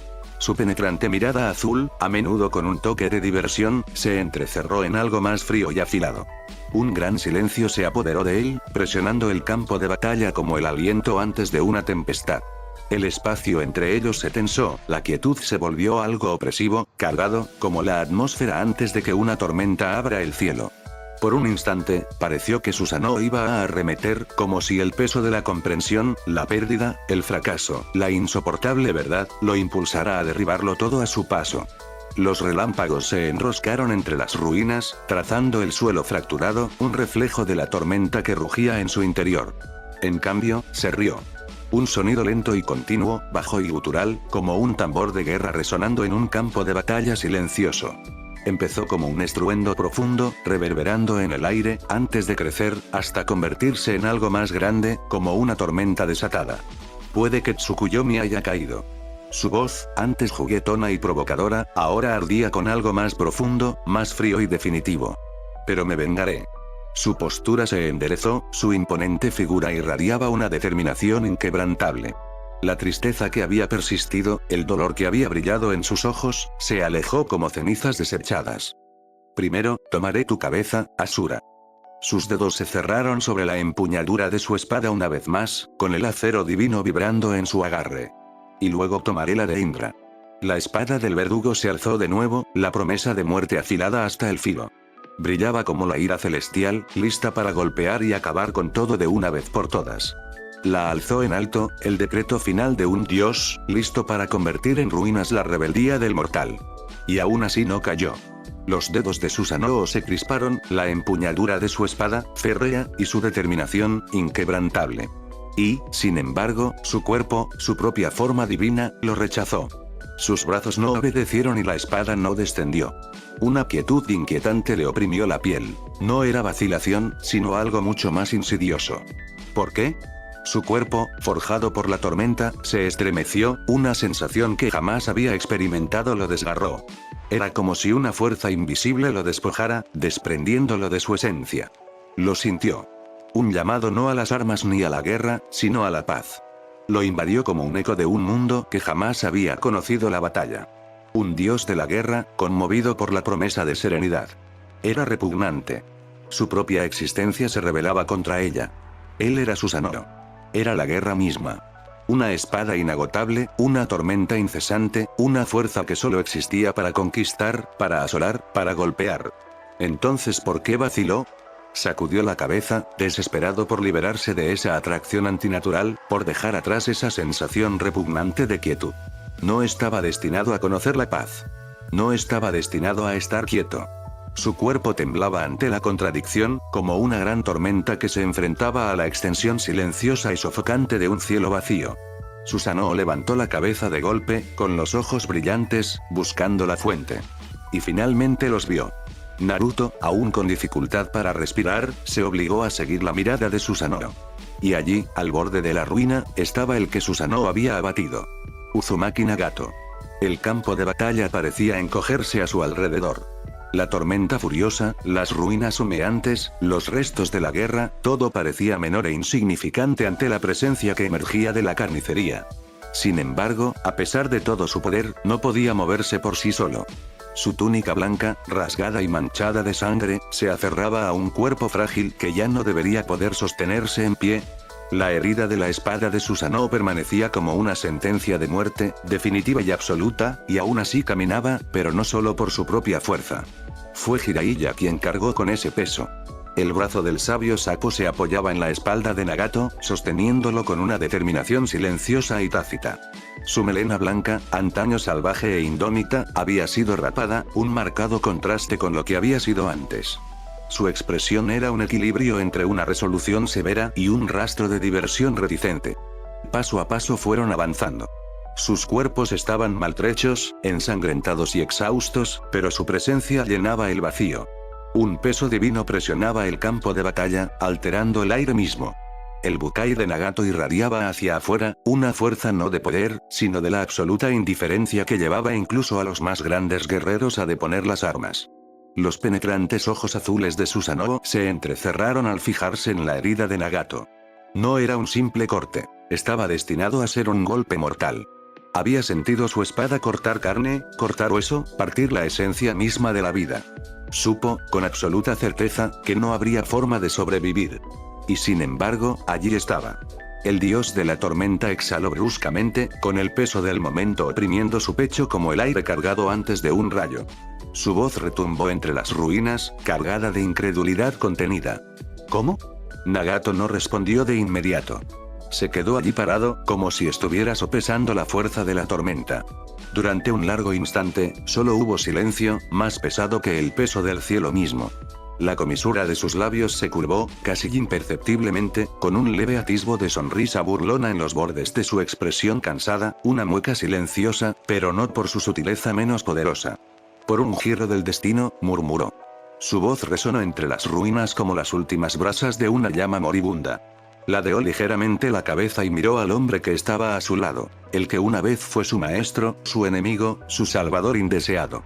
Su penetrante mirada azul, a menudo con un toque de diversión, se entrecerró en algo más frío y afilado. Un gran silencio se apoderó de él, presionando el campo de batalla como el aliento antes de una tempestad. El espacio entre ellos se tensó, la quietud se volvió algo opresivo, cargado, como la atmósfera antes de que una tormenta abra el cielo. Por un instante, pareció que Susanoo iba a arremeter, como si el peso de la comprensión, la pérdida, el fracaso, la insoportable verdad, lo impulsara a derribarlo todo a su paso. Los relámpagos se enroscaron entre las ruinas, trazando el suelo fracturado, un reflejo de la tormenta que rugía en su interior. En cambio, se rió. Un sonido lento y continuo, bajo y gutural, como un tambor de guerra resonando en un campo de batalla silencioso. Empezó como un estruendo profundo, reverberando en el aire, antes de crecer, hasta convertirse en algo más grande, como una tormenta desatada. Puede que Tsukuyomi haya caído. Su voz, antes juguetona y provocadora, ahora ardía con algo más profundo, más frío y definitivo. Pero me vengaré. Su postura se enderezó, su imponente figura irradiaba una determinación inquebrantable. La tristeza que había persistido, el dolor que había brillado en sus ojos, se alejó como cenizas desechadas. Primero, tomaré tu cabeza, Asura. Sus dedos se cerraron sobre la empuñadura de su espada una vez más, con el acero divino vibrando en su agarre. Y luego tomaré la de Indra. La espada del verdugo se alzó de nuevo, la promesa de muerte afilada hasta el filo. Brillaba como la ira celestial, lista para golpear y acabar con todo de una vez por todas. La alzó en alto, el decreto final de un dios, listo para convertir en ruinas la rebeldía del mortal. Y aún así no cayó. Los dedos de Susanoo se crisparon, la empuñadura de su espada, férrea, y su determinación, inquebrantable. Y, sin embargo, su cuerpo, su propia forma divina, lo rechazó. Sus brazos no obedecieron y la espada no descendió. Una quietud inquietante le oprimió la piel. No era vacilación, sino algo mucho más insidioso. ¿Por qué? Su cuerpo, forjado por la tormenta, se estremeció, una sensación que jamás había experimentado lo desgarró. Era como si una fuerza invisible lo despojara, desprendiéndolo de su esencia. Lo sintió. Un llamado no a las armas ni a la guerra, sino a la paz. Lo invadió como un eco de un mundo que jamás había conocido la batalla. Un dios de la guerra, conmovido por la promesa de serenidad. Era repugnante. Su propia existencia se rebelaba contra ella. Él era Susanoo. Era la guerra misma. Una espada inagotable, una tormenta incesante, una fuerza que solo existía para conquistar, para asolar, para golpear. Entonces, ¿por qué vaciló? Sacudió la cabeza, desesperado por liberarse de esa atracción antinatural, por dejar atrás esa sensación repugnante de quietud. No estaba destinado a conocer la paz. No estaba destinado a estar quieto. Su cuerpo temblaba ante la contradicción, como una gran tormenta que se enfrentaba a la extensión silenciosa y sofocante de un cielo vacío. Susanoo levantó la cabeza de golpe, con los ojos brillantes, buscando la fuente. Y finalmente los vio. Naruto, aún con dificultad para respirar, se obligó a seguir la mirada de Susanoo. Y allí, al borde de la ruina, estaba el que Susanoo había abatido. Uzumaki Nagato. El campo de batalla parecía encogerse a su alrededor. La tormenta furiosa, las ruinas humeantes, los restos de la guerra, todo parecía menor e insignificante ante la presencia que emergía de la carnicería. Sin embargo, a pesar de todo su poder, no podía moverse por sí solo. Su túnica blanca, rasgada y manchada de sangre, se aferraba a un cuerpo frágil que ya no debería poder sostenerse en pie. La herida de la espada de Susanoo permanecía como una sentencia de muerte, definitiva y absoluta, y aún así caminaba, pero no solo por su propia fuerza. Fue Jiraiya quien cargó con ese peso. El brazo del sabio sapo se apoyaba en la espalda de Nagato, sosteniéndolo con una determinación silenciosa y tácita. Su melena blanca, antaño salvaje e indómita, había sido rapada, un marcado contraste con lo que había sido antes. Su expresión era un equilibrio entre una resolución severa y un rastro de diversión reticente. Paso a paso fueron avanzando. Sus cuerpos estaban maltrechos, ensangrentados y exhaustos, pero su presencia llenaba el vacío. Un peso divino presionaba el campo de batalla, alterando el aire mismo. El Bukai de Nagato irradiaba hacia afuera, una fuerza no de poder, sino de la absoluta indiferencia que llevaba incluso a los más grandes guerreros a deponer las armas. Los penetrantes ojos azules de Susanoo se entrecerraron al fijarse en la herida de Nagato. No era un simple corte, estaba destinado a ser un golpe mortal. Había sentido su espada cortar carne, cortar hueso, partir la esencia misma de la vida. Supo, con absoluta certeza, que no habría forma de sobrevivir. Y sin embargo, allí estaba. El dios de la tormenta exhaló bruscamente, con el peso del momento oprimiendo su pecho como el aire cargado antes de un rayo. Su voz retumbó entre las ruinas, cargada de incredulidad contenida. ¿Cómo? Nagato no respondió de inmediato. Se quedó allí parado, como si estuviera sopesando la fuerza de la tormenta. Durante un largo instante, solo hubo silencio, más pesado que el peso del cielo mismo. La comisura de sus labios se curvó, casi imperceptiblemente, con un leve atisbo de sonrisa burlona en los bordes de su expresión cansada, una mueca silenciosa, pero no por su sutileza menos poderosa. Por un giro del destino, murmuró. Su voz resonó entre las ruinas como las últimas brasas de una llama moribunda. Ladeó ligeramente la cabeza y miró al hombre que estaba a su lado, el que una vez fue su maestro, su enemigo, su salvador indeseado.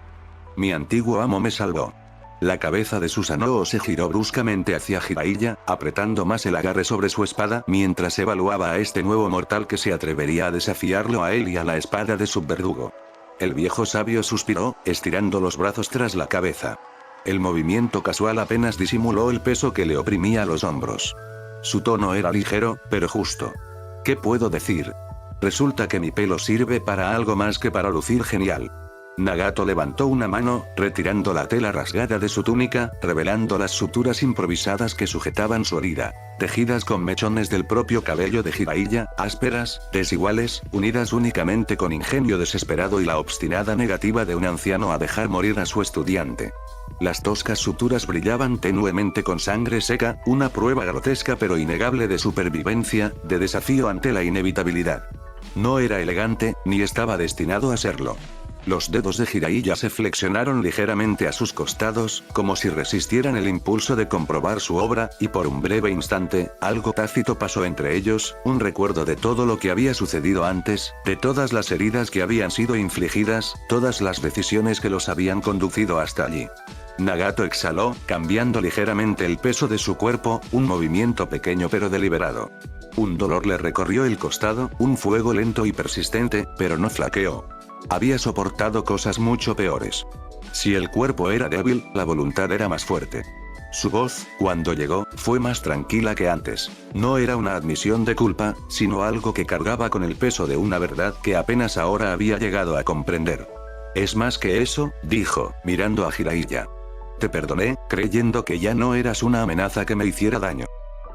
Mi antiguo amo me salvó. La cabeza de Susanoo se giró bruscamente hacia Jiraiya, apretando más el agarre sobre su espada mientras evaluaba a este nuevo mortal que se atrevería a desafiarlo a él y a la espada de su verdugo. El viejo sabio suspiró, estirando los brazos tras la cabeza. El movimiento casual apenas disimuló el peso que le oprimía los hombros. Su tono era ligero, pero justo. ¿Qué puedo decir? Resulta que mi pelo sirve para algo más que para lucir genial. Nagato levantó una mano, retirando la tela rasgada de su túnica, revelando las suturas improvisadas que sujetaban su herida, tejidas con mechones del propio cabello de Jiraiya, ásperas, desiguales, unidas únicamente con ingenio desesperado y la obstinada negativa de un anciano a dejar morir a su estudiante. Las toscas suturas brillaban tenuemente con sangre seca, una prueba grotesca pero innegable de supervivencia, de desafío ante la inevitabilidad. No era elegante, ni estaba destinado a serlo. Los dedos de Jiraiya se flexionaron ligeramente a sus costados, como si resistieran el impulso de comprobar su obra, y por un breve instante, algo tácito pasó entre ellos, un recuerdo de todo lo que había sucedido antes, de todas las heridas que habían sido infligidas, todas las decisiones que los habían conducido hasta allí. Nagato exhaló, cambiando ligeramente el peso de su cuerpo, un movimiento pequeño pero deliberado. Un dolor le recorrió el costado, un fuego lento y persistente, pero no flaqueó. Había soportado cosas mucho peores. Si el cuerpo era débil, la voluntad era más fuerte. Su voz, cuando llegó, fue más tranquila que antes. No era una admisión de culpa, sino algo que cargaba con el peso de una verdad que apenas ahora había llegado a comprender. Es más que eso, dijo, mirando a Jiraiya. Te perdoné, creyendo que ya no eras una amenaza que me hiciera daño.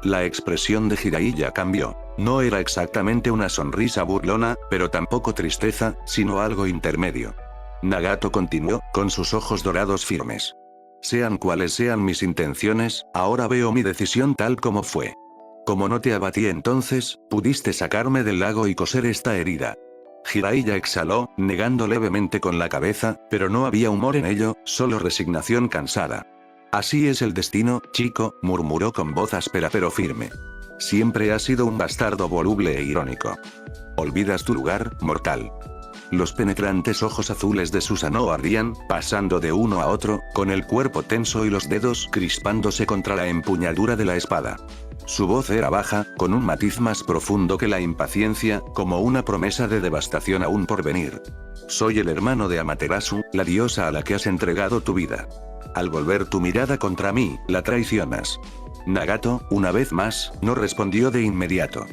La expresión de Jiraiya cambió. No era exactamente una sonrisa burlona, pero tampoco tristeza, sino algo intermedio. Nagato continuó, con sus ojos dorados firmes. Sean cuales sean mis intenciones, ahora veo mi decisión tal como fue. Como no te abatí entonces, pudiste sacarme del lago y coser esta herida. Jiraiya exhaló, negando levemente con la cabeza, pero no había humor en ello, solo resignación cansada. Así es el destino, chico, murmuró con voz áspera pero firme. Siempre has sido un bastardo voluble e irónico. Olvidas tu lugar, mortal. Los penetrantes ojos azules de Susanoo ardían, pasando de uno a otro, con el cuerpo tenso y los dedos crispándose contra la empuñadura de la espada. Su voz era baja, con un matiz más profundo que la impaciencia, como una promesa de devastación aún por venir. Soy el hermano de Amaterasu, la diosa a la que has entregado tu vida. Al volver tu mirada contra mí, la traicionas. Nagato, una vez más, no respondió de inmediato.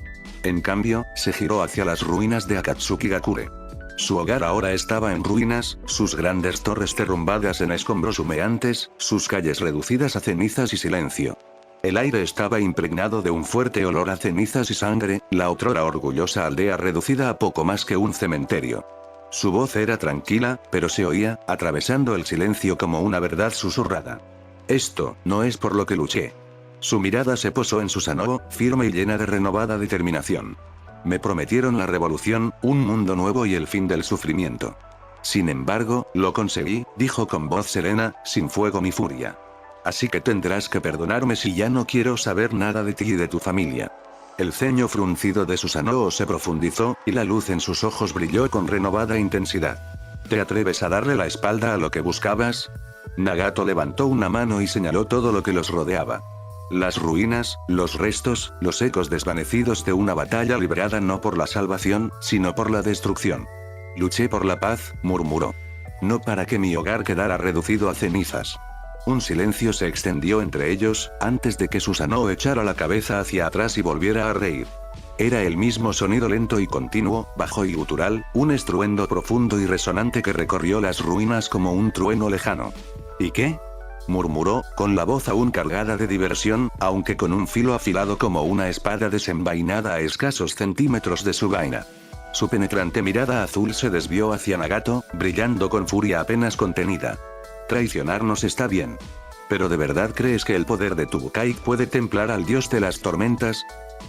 En cambio, se giró hacia las ruinas de Akatsuki-gakure. Su hogar ahora estaba en ruinas, sus grandes torres derrumbadas en escombros humeantes, sus calles reducidas a cenizas y silencio. El aire estaba impregnado de un fuerte olor a cenizas y sangre, la otrora orgullosa aldea reducida a poco más que un cementerio. Su voz era tranquila, pero se oía, atravesando el silencio como una verdad susurrada. Esto, no es por lo que luché. Su mirada se posó en Susanoo, firme y llena de renovada determinación. Me prometieron la revolución, un mundo nuevo y el fin del sufrimiento. Sin embargo, lo conseguí, dijo con voz serena, sin fuego ni furia. Así que tendrás que perdonarme si ya no quiero saber nada de ti y de tu familia. El ceño fruncido de Susanoo se profundizó, y la luz en sus ojos brilló con renovada intensidad. ¿Te atreves a darle la espalda a lo que buscabas? Nagato levantó una mano y señaló todo lo que los rodeaba. Las ruinas, los restos, los ecos desvanecidos de una batalla librada no por la salvación, sino por la destrucción. Luché por la paz, murmuró. No para que mi hogar quedara reducido a cenizas. Un silencio se extendió entre ellos, antes de que Susanoo echara la cabeza hacia atrás y volviera a reír. Era el mismo sonido lento y continuo, bajo y gutural, un estruendo profundo y resonante que recorrió las ruinas como un trueno lejano. ¿Y qué? Murmuró, con la voz aún cargada de diversión, aunque con un filo afilado como una espada desenvainada a escasos centímetros de su vaina. Su penetrante mirada azul se desvió hacia Nagato, brillando con furia apenas contenida. Traicionarnos está bien. ¿Pero de verdad crees que el poder de tu Bukai puede templar al dios de las tormentas?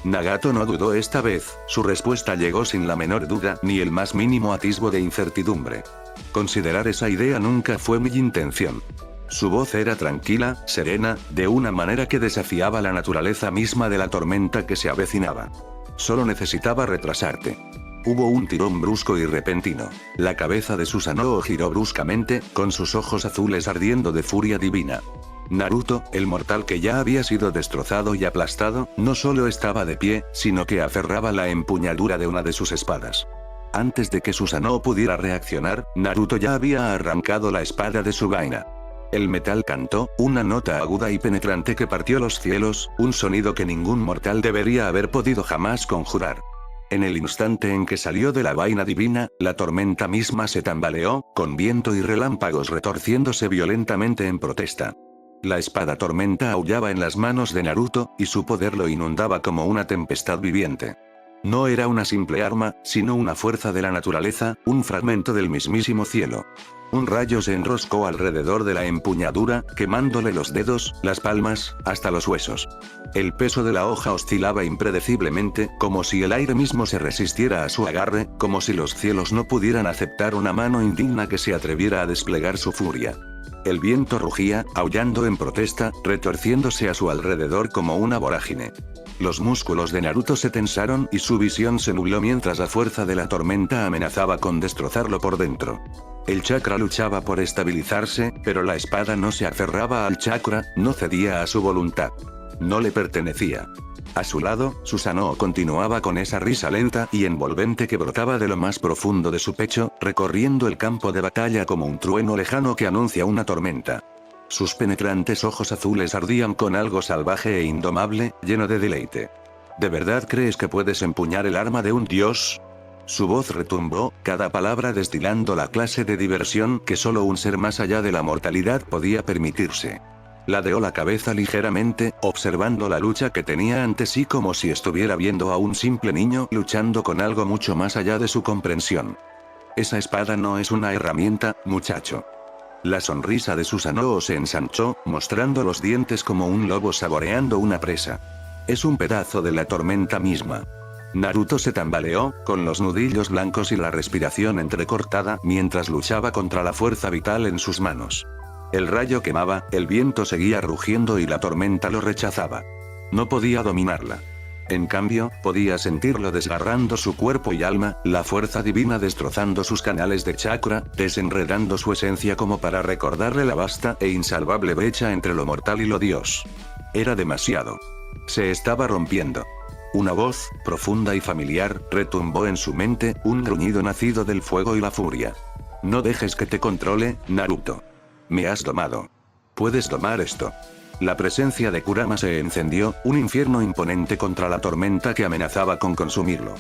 Nagato no dudó esta vez, su respuesta llegó sin la menor duda, ni el más mínimo atisbo de incertidumbre. Considerar esa idea nunca fue mi intención. Su voz era tranquila, serena, de una manera que desafiaba la naturaleza misma de la tormenta que se avecinaba. Solo necesitaba retrasarte. Hubo un tirón brusco y repentino. La cabeza de Susanoo giró bruscamente, con sus ojos azules ardiendo de furia divina. Naruto, el mortal que ya había sido destrozado y aplastado, no solo estaba de pie, sino que aferraba la empuñadura de una de sus espadas. Antes de que Susanoo pudiera reaccionar, Naruto ya había arrancado la espada de su vaina. El metal cantó, una nota aguda y penetrante que partió los cielos, un sonido que ningún mortal debería haber podido jamás conjurar. En el instante en que salió de la vaina divina, la tormenta misma se tambaleó, con viento y relámpagos retorciéndose violentamente en protesta. La espada tormenta aullaba en las manos de Naruto, y su poder lo inundaba como una tempestad viviente. No era una simple arma, sino una fuerza de la naturaleza, un fragmento del mismísimo cielo. Un rayo se enroscó alrededor de la empuñadura, quemándole los dedos, las palmas, hasta los huesos. El peso de la hoja oscilaba impredeciblemente, como si el aire mismo se resistiera a su agarre, como si los cielos no pudieran aceptar una mano indigna que se atreviera a desplegar su furia. El viento rugía, aullando en protesta, retorciéndose a su alrededor como una vorágine. Los músculos de Naruto se tensaron y su visión se nubló mientras la fuerza de la tormenta amenazaba con destrozarlo por dentro. El chakra luchaba por estabilizarse, pero la espada no se aferraba al chakra, no cedía a su voluntad. No le pertenecía. A su lado, Susanoo continuaba con esa risa lenta y envolvente que brotaba de lo más profundo de su pecho, recorriendo el campo de batalla como un trueno lejano que anuncia una tormenta. Sus penetrantes ojos azules ardían con algo salvaje e indomable, lleno de deleite. ¿De verdad crees que puedes empuñar el arma de un dios? Su voz retumbó, cada palabra destilando la clase de diversión que solo un ser más allá de la mortalidad podía permitirse. Ladeó la cabeza ligeramente, observando la lucha que tenía ante sí como si estuviera viendo a un simple niño luchando con algo mucho más allá de su comprensión. Esa espada no es una herramienta, muchacho. La sonrisa de Susanoo se ensanchó, mostrando los dientes como un lobo saboreando una presa. Es un pedazo de la tormenta misma. Naruto se tambaleó, con los nudillos blancos y la respiración entrecortada, mientras luchaba contra la fuerza vital en sus manos. El rayo quemaba, el viento seguía rugiendo y la tormenta lo rechazaba. No podía dominarla. En cambio, podía sentirlo desgarrando su cuerpo y alma, la fuerza divina destrozando sus canales de chakra, desenredando su esencia como para recordarle la vasta e insalvable brecha entre lo mortal y lo dios. Era demasiado. Se estaba rompiendo. Una voz, profunda y familiar, retumbó en su mente, un gruñido nacido del fuego y la furia. No dejes que te controle, Naruto. Me has domado. Puedes domar esto. La presencia de Kurama se encendió, un infierno imponente contra la tormenta que amenazaba con consumirlo.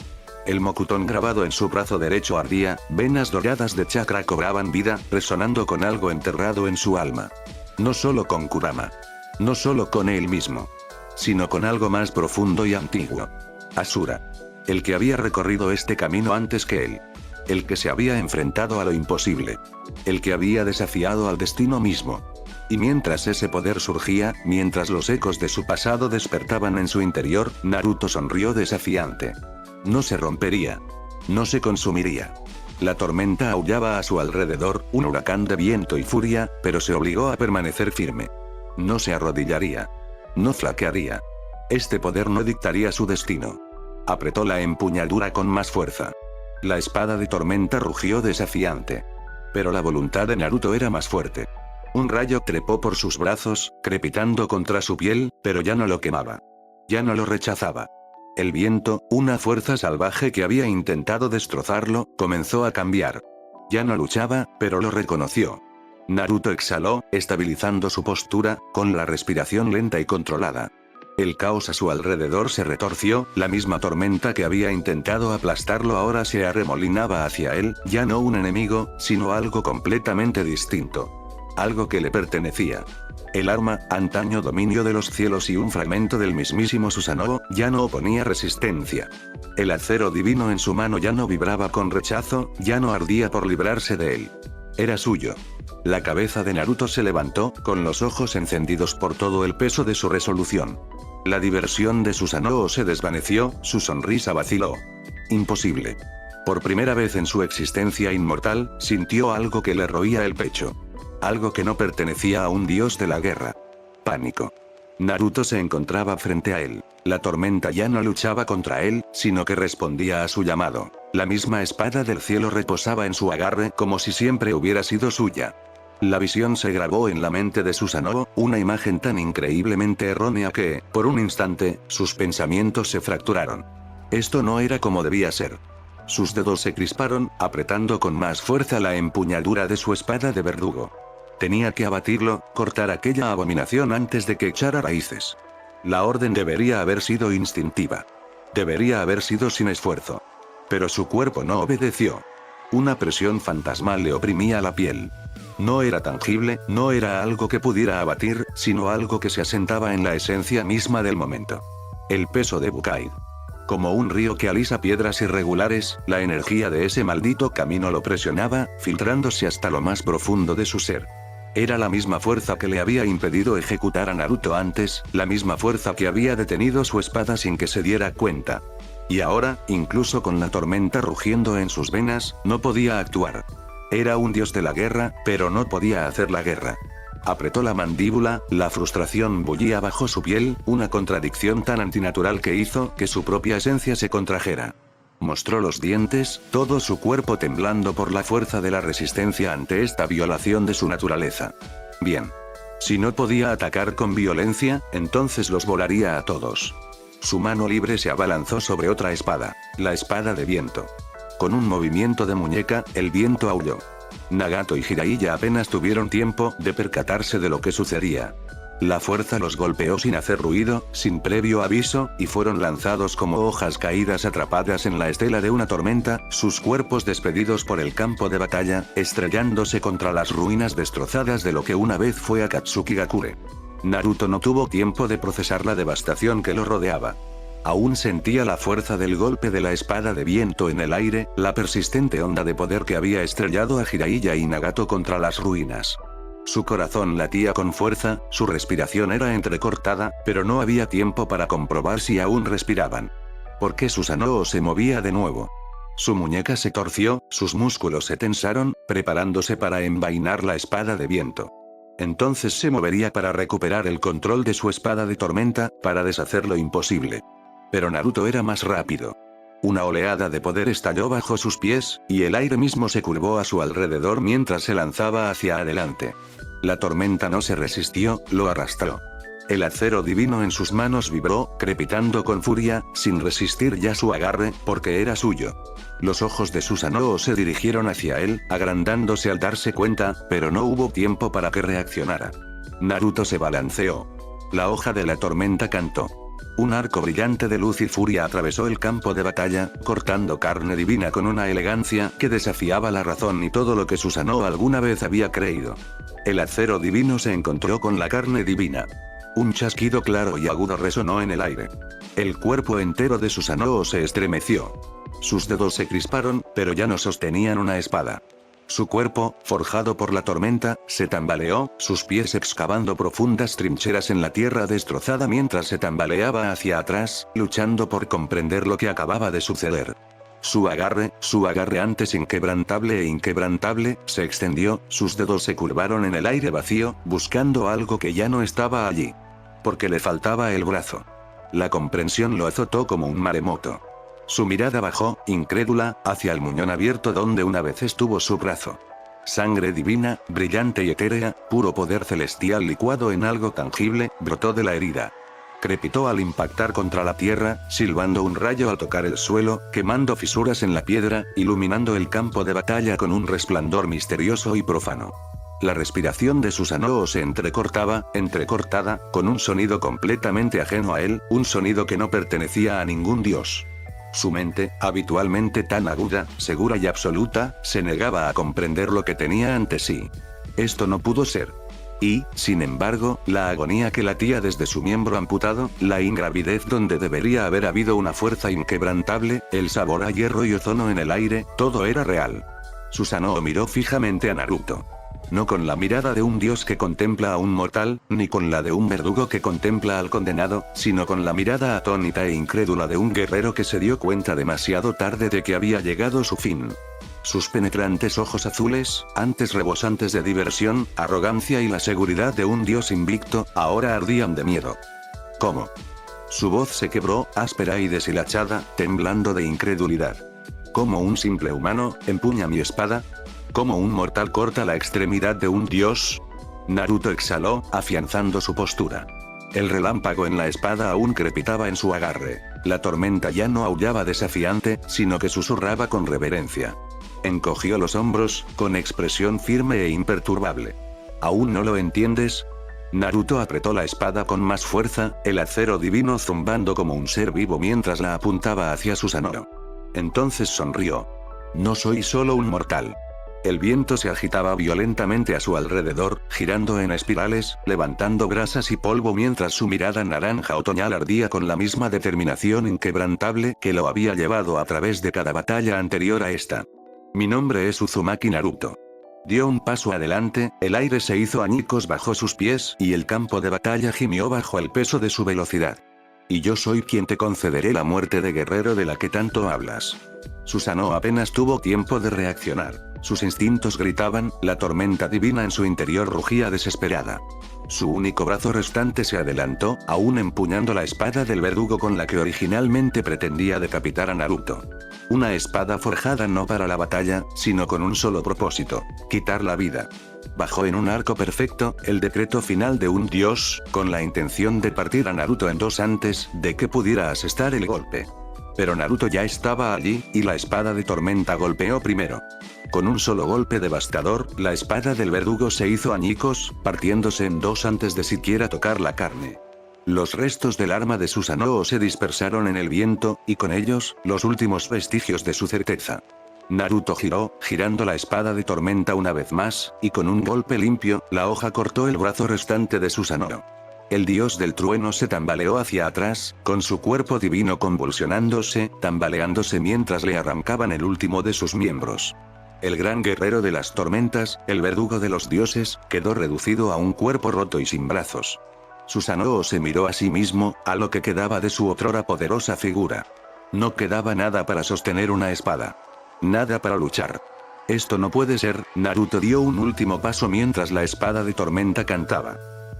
El mocutón grabado en su brazo derecho ardía, venas doradas de chakra cobraban vida, resonando con algo enterrado en su alma. No solo con Kurama. No solo con él mismo. Sino con algo más profundo y antiguo. Asura. El que había recorrido este camino antes que él. El que se había enfrentado a lo imposible. El que había desafiado al destino mismo. Y mientras ese poder surgía, mientras los ecos de su pasado despertaban en su interior, Naruto sonrió desafiante. No se rompería. No se consumiría. La tormenta aullaba a su alrededor, un huracán de viento y furia, pero se obligó a permanecer firme. No se arrodillaría. No flaquearía. Este poder no dictaría su destino. Apretó la empuñadura con más fuerza. La espada de tormenta rugió desafiante. Pero la voluntad de Naruto era más fuerte. Un rayo trepó por sus brazos, crepitando contra su piel, pero ya no lo quemaba. Ya no lo rechazaba. El viento, una fuerza salvaje que había intentado destrozarlo, comenzó a cambiar. Ya no luchaba, pero lo reconoció. Naruto exhaló, estabilizando su postura, con la respiración lenta y controlada. El caos a su alrededor se retorció, la misma tormenta que había intentado aplastarlo ahora se arremolinaba hacia él, ya no un enemigo, sino algo completamente distinto. Algo que le pertenecía. El arma, antaño dominio de los cielos y un fragmento del mismísimo Susanoo, ya no oponía resistencia. El acero divino en su mano ya no vibraba con rechazo, ya no ardía por librarse de él. Era suyo. La cabeza de Naruto se levantó, con los ojos encendidos por todo el peso de su resolución. La diversión de Susanoo se desvaneció, su sonrisa vaciló. Imposible. Por primera vez en su existencia inmortal, sintió algo que le roía el pecho. Algo que no pertenecía a un dios de la guerra. Pánico. Naruto se encontraba frente a él. La tormenta ya no luchaba contra él, sino que respondía a su llamado. La misma espada del cielo reposaba en su agarre como si siempre hubiera sido suya. La visión se grabó en la mente de Susanoo, una imagen tan increíblemente errónea que, por un instante, sus pensamientos se fracturaron. Esto no era como debía ser. Sus dedos se crisparon, apretando con más fuerza la empuñadura de su espada de verdugo. Tenía que abatirlo, cortar aquella abominación antes de que echara raíces. La orden debería haber sido instintiva. Debería haber sido sin esfuerzo. Pero su cuerpo no obedeció. Una presión fantasmal le oprimía la piel. No era tangible, no era algo que pudiera abatir, sino algo que se asentaba en la esencia misma del momento. El peso de Bukai. Como un río que alisa piedras irregulares, la energía de ese maldito camino lo presionaba, filtrándose hasta lo más profundo de su ser. Era la misma fuerza que le había impedido ejecutar a Naruto antes, la misma fuerza que había detenido su espada sin que se diera cuenta. Y ahora, incluso con la tormenta rugiendo en sus venas, no podía actuar. Era un dios de la guerra, pero no podía hacer la guerra. Apretó la mandíbula, la frustración bullía bajo su piel, una contradicción tan antinatural que hizo que su propia esencia se contrajera. Mostró los dientes, todo su cuerpo temblando por la fuerza de la resistencia ante esta violación de su naturaleza. Bien. Si no podía atacar con violencia, entonces los volaría a todos. Su mano libre se abalanzó sobre otra espada, la espada de viento. Con un movimiento de muñeca, el viento aulló. Nagato y Jiraiya apenas tuvieron tiempo de percatarse de lo que sucedía. La fuerza los golpeó sin hacer ruido, sin previo aviso, y fueron lanzados como hojas caídas atrapadas en la estela de una tormenta, sus cuerpos despedidos por el campo de batalla, estrellándose contra las ruinas destrozadas de lo que una vez fue Akatsuki Gakure. Naruto no tuvo tiempo de procesar la devastación que lo rodeaba. Aún sentía la fuerza del golpe de la espada de viento en el aire, la persistente onda de poder que había estrellado a Jiraiya y Nagato contra las ruinas. Su corazón latía con fuerza, su respiración era entrecortada, pero no había tiempo para comprobar si aún respiraban. ¿Por qué Susanoo se movía de nuevo? Su muñeca se torció, sus músculos se tensaron, preparándose para envainar la espada de viento. Entonces se movería para recuperar el control de su espada de tormenta, para deshacer lo imposible. Pero Naruto era más rápido. Una oleada de poder estalló bajo sus pies, y el aire mismo se curvó a su alrededor mientras se lanzaba hacia adelante. La tormenta no se resistió, lo arrastró. El acero divino en sus manos vibró, crepitando con furia, sin resistir ya su agarre, porque era suyo. Los ojos de Susanoo se dirigieron hacia él, agrandándose al darse cuenta, pero no hubo tiempo para que reaccionara. Naruto se balanceó. La hoja de la tormenta cantó. Un arco brillante de luz y furia atravesó el campo de batalla, cortando carne divina con una elegancia que desafiaba la razón y todo lo que Susanoo alguna vez había creído. El acero divino se encontró con la carne divina. Un chasquido claro y agudo resonó en el aire. El cuerpo entero de Susanoo se estremeció. Sus dedos se crisparon, pero ya no sostenían una espada. Su cuerpo, forjado por la tormenta, se tambaleó, sus pies excavando profundas trincheras en la tierra destrozada mientras se tambaleaba hacia atrás, luchando por comprender lo que acababa de suceder. Su agarre antes inquebrantable, se extendió, sus dedos se curvaron en el aire vacío, buscando algo que ya no estaba allí. Porque le faltaba el brazo. La comprensión lo azotó como un maremoto. Su mirada bajó, incrédula, hacia el muñón abierto donde una vez estuvo su brazo. Sangre divina, brillante y etérea, puro poder celestial licuado en algo tangible, brotó de la herida. Crepitó al impactar contra la tierra, silbando un rayo al tocar el suelo, quemando fisuras en la piedra, iluminando el campo de batalla con un resplandor misterioso y profano. La respiración de Susanoo se entrecortada, con un sonido completamente ajeno a él, un sonido que no pertenecía a ningún dios. Su mente, habitualmente tan aguda, segura y absoluta, se negaba a comprender lo que tenía ante sí. Esto no pudo ser. Y, sin embargo, la agonía que latía desde su miembro amputado, la ingravidez donde debería haber habido una fuerza inquebrantable, el sabor a hierro y ozono en el aire, todo era real. Susanoo miró fijamente a Naruto. No con la mirada de un dios que contempla a un mortal, ni con la de un verdugo que contempla al condenado, sino con la mirada atónita e incrédula de un guerrero que se dio cuenta demasiado tarde de que había llegado su fin. Sus penetrantes ojos azules, antes rebosantes de diversión, arrogancia y la seguridad de un dios invicto, ahora ardían de miedo. ¿Cómo? Su voz se quebró, áspera y deshilachada, temblando de incredulidad. ¿Cómo un simple humano empuña mi espada? ¿Cómo un mortal corta la extremidad de un dios? Naruto exhaló, afianzando su postura. El relámpago en la espada aún crepitaba en su agarre. La tormenta ya no aullaba desafiante, sino que susurraba con reverencia. Encogió los hombros, con expresión firme e imperturbable. ¿Aún no lo entiendes? Naruto apretó la espada con más fuerza, el acero divino zumbando como un ser vivo mientras la apuntaba hacia Susanoo. Entonces sonrió. No soy solo un mortal. El viento se agitaba violentamente a su alrededor, girando en espirales, levantando grasas y polvo mientras su mirada naranja otoñal ardía con la misma determinación inquebrantable que lo había llevado a través de cada batalla anterior a esta. Mi nombre es Uzumaki Naruto. Dio un paso adelante, el aire se hizo añicos bajo sus pies y el campo de batalla gimió bajo el peso de su velocidad. Y yo soy quien te concederé la muerte de guerrero de la que tanto hablas. Susanoo apenas tuvo tiempo de reaccionar. Sus instintos gritaban, la tormenta divina en su interior rugía desesperada. Su único brazo restante se adelantó, aún empuñando la espada del verdugo con la que originalmente pretendía decapitar a Naruto. Una espada forjada no para la batalla, sino con un solo propósito: quitar la vida. Bajó en un arco perfecto, el decreto final de un dios, con la intención de partir a Naruto en dos antes de que pudiera asestar el golpe. Pero Naruto ya estaba allí, y la espada de tormenta golpeó primero. Con un solo golpe devastador, la espada del verdugo se hizo añicos, partiéndose en dos antes de siquiera tocar la carne. Los restos del arma de Susanoo se dispersaron en el viento, y con ellos, los últimos vestigios de su certeza. Naruto giró, girando la espada de tormenta una vez más, y con un golpe limpio, la hoja cortó el brazo restante de Susanoo. El dios del trueno se tambaleó hacia atrás, con su cuerpo divino convulsionándose, tambaleándose mientras le arrancaban el último de sus miembros. El gran guerrero de las tormentas, el verdugo de los dioses, quedó reducido a un cuerpo roto y sin brazos. Susanoo se miró a sí mismo, a lo que quedaba de su otrora poderosa figura. No quedaba nada para sostener una espada. Nada para luchar. Esto no puede ser. Naruto dio un último paso mientras la espada de tormenta cantaba.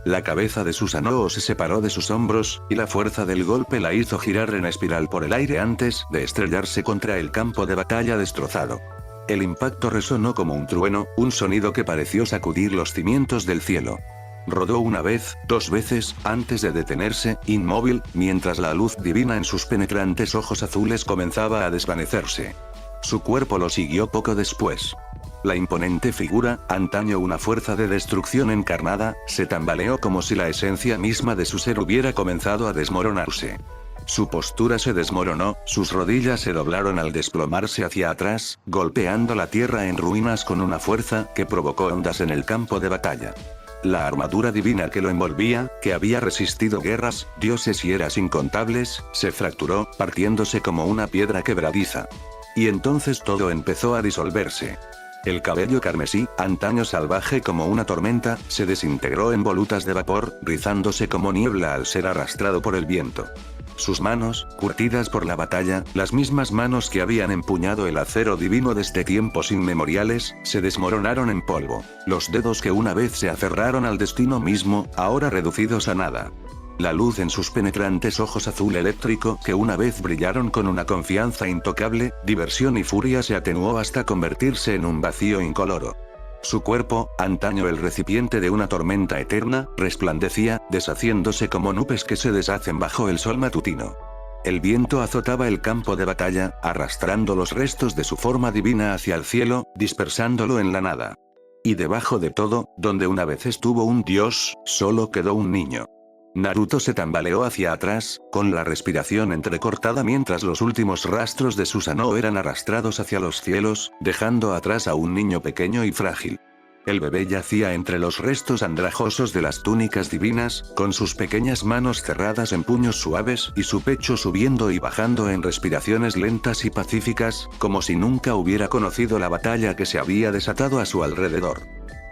La cabeza de Susanoo se separó de sus hombros, y la fuerza del golpe la hizo girar en espiral por el aire antes de estrellarse contra el campo de batalla destrozado. El impacto resonó como un trueno, un sonido que pareció sacudir los cimientos del cielo. Rodó una vez, dos veces, antes de detenerse, inmóvil, mientras la luz divina en sus penetrantes ojos azules comenzaba a desvanecerse. Su cuerpo lo siguió poco después. La imponente figura, antaño una fuerza de destrucción encarnada, se tambaleó como si la esencia misma de su ser hubiera comenzado a desmoronarse. Su postura se desmoronó, sus rodillas se doblaron al desplomarse hacia atrás, golpeando la tierra en ruinas con una fuerza que provocó ondas en el campo de batalla. La armadura divina que lo envolvía, que había resistido guerras, dioses y eras incontables, se fracturó, partiéndose como una piedra quebradiza. Y entonces todo empezó a disolverse. El cabello carmesí, antaño salvaje como una tormenta, se desintegró en volutas de vapor, rizándose como niebla al ser arrastrado por el viento. Sus manos, curtidas por la batalla, las mismas manos que habían empuñado el acero divino desde tiempos inmemoriales, se desmoronaron en polvo. Los dedos que una vez se aferraron al destino mismo, ahora reducidos a nada. La luz en sus penetrantes ojos azul eléctrico, que una vez brillaron con una confianza intocable, diversión y furia, se atenuó hasta convertirse en un vacío incoloro. Su cuerpo, antaño el recipiente de una tormenta eterna, resplandecía, deshaciéndose como nubes que se deshacen bajo el sol matutino. El viento azotaba el campo de batalla, arrastrando los restos de su forma divina hacia el cielo, dispersándolo en la nada. Y debajo de todo, donde una vez estuvo un dios, solo quedó un niño. Naruto se tambaleó hacia atrás, con la respiración entrecortada mientras los últimos rastros de Susanoo eran arrastrados hacia los cielos, dejando atrás a un niño pequeño y frágil. El bebé yacía entre los restos andrajosos de las túnicas divinas, con sus pequeñas manos cerradas en puños suaves y su pecho subiendo y bajando en respiraciones lentas y pacíficas, como si nunca hubiera conocido la batalla que se había desatado a su alrededor.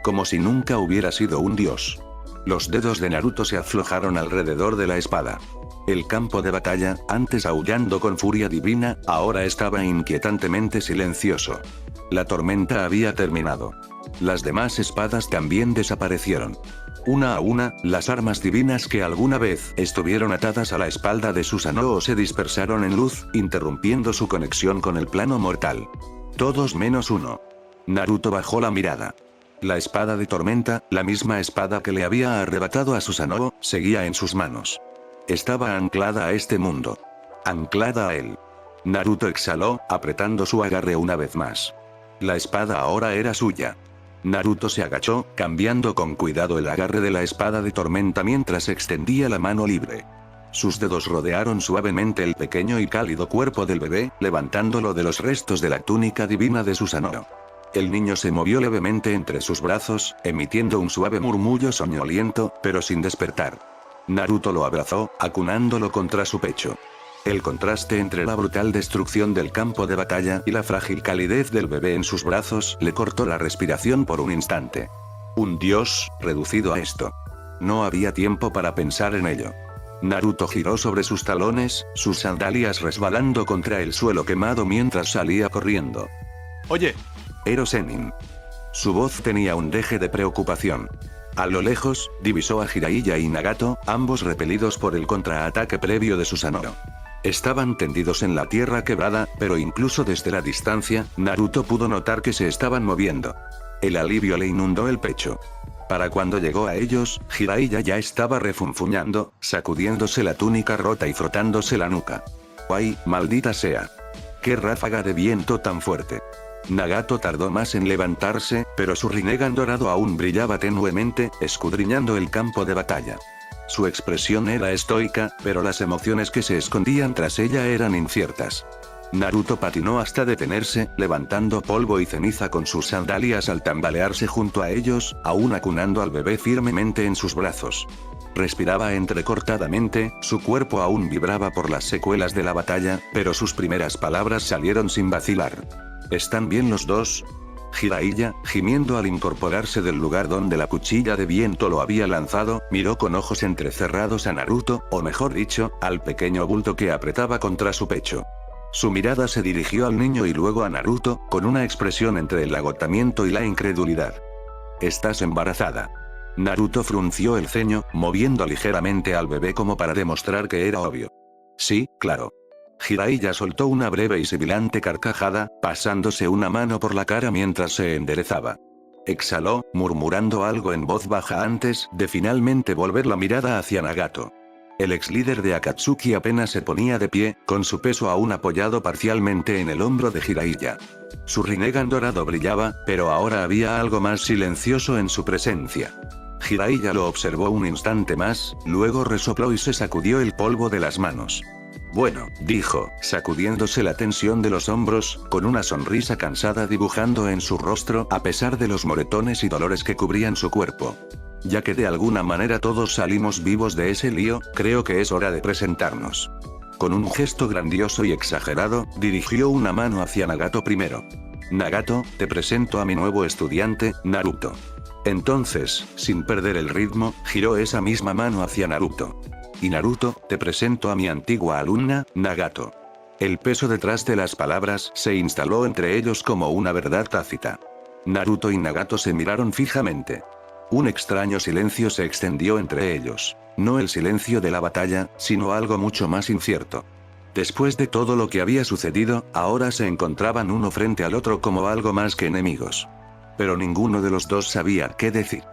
Como si nunca hubiera sido un dios. Los dedos de Naruto se aflojaron alrededor de la espada. El campo de batalla, antes aullando con furia divina, ahora estaba inquietantemente silencioso. La tormenta había terminado. Las demás espadas también desaparecieron. Una a una, las armas divinas que alguna vez estuvieron atadas a la espalda de Susanoo se dispersaron en luz, interrumpiendo su conexión con el plano mortal. Todos menos uno. Naruto bajó la mirada. La espada de tormenta, la misma espada que le había arrebatado a Susanoo, seguía en sus manos. Estaba anclada a este mundo. Anclada a él. Naruto exhaló, apretando su agarre una vez más. La espada ahora era suya. Naruto se agachó, cambiando con cuidado el agarre de la espada de tormenta mientras extendía la mano libre. Sus dedos rodearon suavemente el pequeño y cálido cuerpo del bebé, levantándolo de los restos de la túnica divina de Susanoo. El niño se movió levemente entre sus brazos, emitiendo un suave murmullo soñoliento, pero sin despertar. Naruto lo abrazó, acunándolo contra su pecho. El contraste entre la brutal destrucción del campo de batalla y la frágil calidez del bebé en sus brazos le cortó la respiración por un instante. Un dios, reducido a esto. No había tiempo para pensar en ello. Naruto giró sobre sus talones, sus sandalias resbalando contra el suelo quemado mientras salía corriendo. Oye. Ero Sennin. Su voz tenía un deje de preocupación. A lo lejos, divisó a Jiraiya y Nagato, ambos repelidos por el contraataque previo de Susanoo. Estaban tendidos en la tierra quebrada, pero incluso desde la distancia, Naruto pudo notar que se estaban moviendo. El alivio le inundó el pecho. Para cuando llegó a ellos, Jiraiya ya estaba refunfuñando, sacudiéndose la túnica rota y frotándose la nuca. ¡Ay, maldita sea! ¡Qué ráfaga de viento tan fuerte! Nagato tardó más en levantarse, pero su Rinnegan dorado aún brillaba tenuemente, escudriñando el campo de batalla. Su expresión era estoica, pero las emociones que se escondían tras ella eran inciertas. Naruto patinó hasta detenerse, levantando polvo y ceniza con sus sandalias al tambalearse junto a ellos, aún acunando al bebé firmemente en sus brazos. Respiraba entrecortadamente, su cuerpo aún vibraba por las secuelas de la batalla, pero sus primeras palabras salieron sin vacilar. ¿Están bien los dos? Jiraiya, gimiendo al incorporarse del lugar donde la cuchilla de viento lo había lanzado, miró con ojos entrecerrados a Naruto, o mejor dicho, al pequeño bulto que apretaba contra su pecho. Su mirada se dirigió al niño y luego a Naruto, con una expresión entre el agotamiento y la incredulidad. «¿Estás embarazada?». Naruto frunció el ceño, moviendo ligeramente al bebé como para demostrar que era obvio. Sí, claro. Jiraiya soltó una breve y sibilante carcajada, pasándose una mano por la cara mientras se enderezaba. Exhaló, murmurando algo en voz baja antes de finalmente volver la mirada hacia Nagato. El ex líder de Akatsuki apenas se ponía de pie, con su peso aún apoyado parcialmente en el hombro de Jiraiya. Su Rinnegan dorado brillaba, pero ahora había algo más silencioso en su presencia. Jiraiya lo observó un instante más, luego resopló y se sacudió el polvo de las manos. Bueno, dijo, sacudiéndose la tensión de los hombros, con una sonrisa cansada dibujando en su rostro a pesar de los moretones y dolores que cubrían su cuerpo. Ya que de alguna manera todos salimos vivos de ese lío, creo que es hora de presentarnos. Con un gesto grandioso y exagerado, dirigió una mano hacia Nagato primero. Nagato, te presento a mi nuevo estudiante, Naruto. Entonces, sin perder el ritmo, giró esa misma mano hacia Naruto. Y Naruto, te presento a mi antigua alumna, Nagato. El peso detrás de las palabras se instaló entre ellos como una verdad tácita. Naruto y Nagato se miraron fijamente. Un extraño silencio se extendió entre ellos. No el silencio de la batalla, sino algo mucho más incierto. Después de todo lo que había sucedido, ahora se encontraban uno frente al otro como algo más que enemigos. Pero ninguno de los dos sabía qué decir.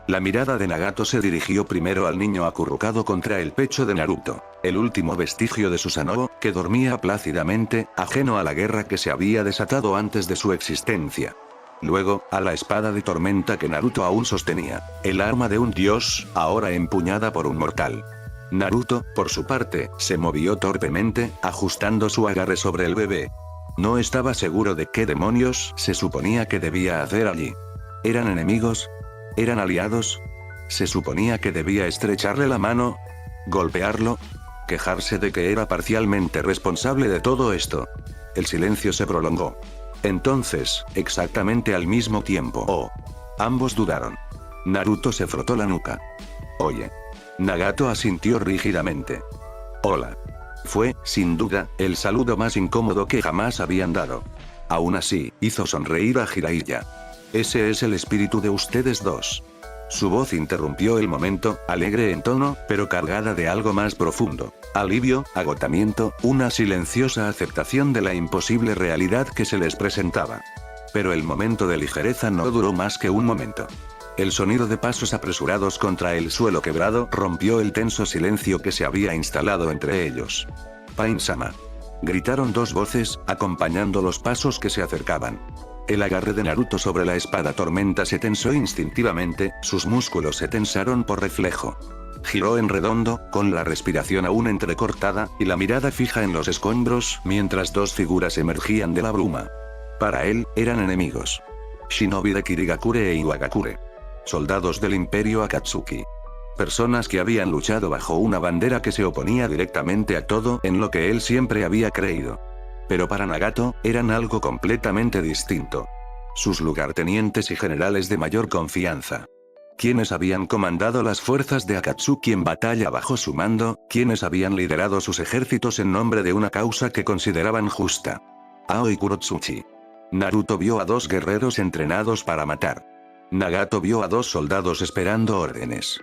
La mirada de Nagato se dirigió primero al niño acurrucado contra el pecho de Naruto, el último vestigio de Susanoo, que dormía plácidamente, ajeno a la guerra que se había desatado antes de su existencia. Luego, a la espada de tormenta que Naruto aún sostenía, el arma de un dios, ahora empuñada por un mortal. Naruto, por su parte, se movió torpemente, ajustando su agarre sobre el bebé. No estaba seguro de qué demonios se suponía que debía hacer allí. ¿Eran enemigos? ¿Eran aliados? ¿Se suponía que debía estrecharle la mano? ¿Golpearlo? ¿Quejarse de que era parcialmente responsable de todo esto? El silencio se prolongó. Entonces, exactamente al mismo tiempo, ambos dudaron. Naruto se frotó la nuca. Oye. Nagato asintió rígidamente. Hola. Fue, sin duda, el saludo más incómodo que jamás habían dado. Aún así, hizo sonreír a Jiraiya. Ese es el espíritu de ustedes dos. Su voz interrumpió el momento, alegre en tono, pero cargada de algo más profundo. Alivio, agotamiento, una silenciosa aceptación de la imposible realidad que se les presentaba. Pero el momento de ligereza no duró más que un momento. El sonido de pasos apresurados contra el suelo quebrado rompió el tenso silencio que se había instalado entre ellos. Pain-sama. Gritaron dos voces, acompañando los pasos que se acercaban. El agarre de Naruto sobre la espada tormenta se tensó instintivamente, sus músculos se tensaron por reflejo. Giró en redondo, con la respiración aún entrecortada, y la mirada fija en los escombros, mientras dos figuras emergían de la bruma. Para él, eran enemigos. Shinobi de Kirigakure e Iwagakure. Soldados del Imperio Akatsuki. Personas que habían luchado bajo una bandera que se oponía directamente a todo en lo que él siempre había creído. Pero para Nagato, eran algo completamente distinto. Sus lugartenientes y generales de mayor confianza. Quienes habían comandado las fuerzas de Akatsuki en batalla bajo su mando, quienes habían liderado sus ejércitos en nombre de una causa que consideraban justa. Aoi Kurotsuchi. Naruto vio a dos guerreros entrenados para matar. Nagato vio a dos soldados esperando órdenes.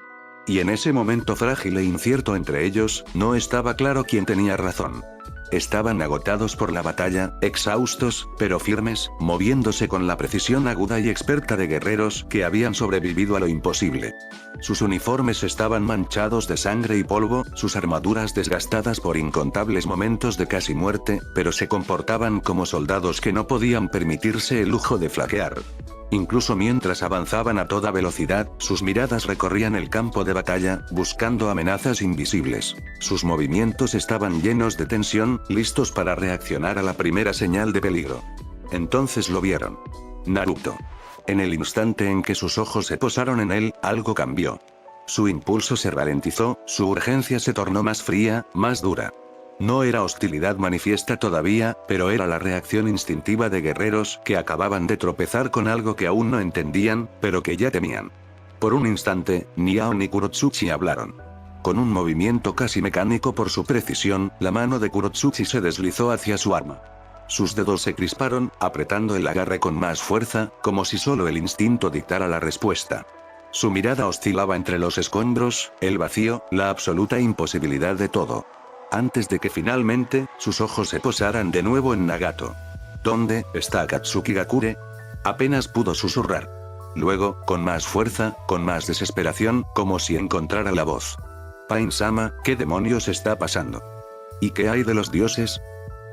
Y en ese momento frágil e incierto entre ellos, no estaba claro quién tenía razón. Estaban agotados por la batalla, exhaustos, pero firmes, moviéndose con la precisión aguda y experta de guerreros que habían sobrevivido a lo imposible. Sus uniformes estaban manchados de sangre y polvo, sus armaduras desgastadas por incontables momentos de casi muerte, pero se comportaban como soldados que no podían permitirse el lujo de flaquear. Incluso mientras avanzaban a toda velocidad, sus miradas recorrían el campo de batalla, buscando amenazas invisibles. Sus movimientos estaban llenos de tensión, listos para reaccionar a la primera señal de peligro. Entonces lo vieron. Naruto. En el instante en que sus ojos se posaron en él, algo cambió. Su impulso se ralentizó, su urgencia se tornó más fría, más dura. No era hostilidad manifiesta todavía, pero era la reacción instintiva de guerreros que acababan de tropezar con algo que aún no entendían, pero que ya temían. Por un instante, ni Ao ni Kurotsuchi hablaron. Con un movimiento casi mecánico por su precisión, la mano de Kurotsuchi se deslizó hacia su arma. Sus dedos se crisparon, apretando el agarre con más fuerza, como si solo el instinto dictara la respuesta. Su mirada oscilaba entre los escombros, el vacío, la absoluta imposibilidad de todo. Antes de que finalmente, sus ojos se posaran de nuevo en Nagato. ¿Dónde está Akatsuki Gakure? Apenas pudo susurrar. Luego, con más fuerza, con más desesperación, como si encontrara la voz. Pain-sama, ¿qué demonios está pasando? ¿Y qué hay de los dioses?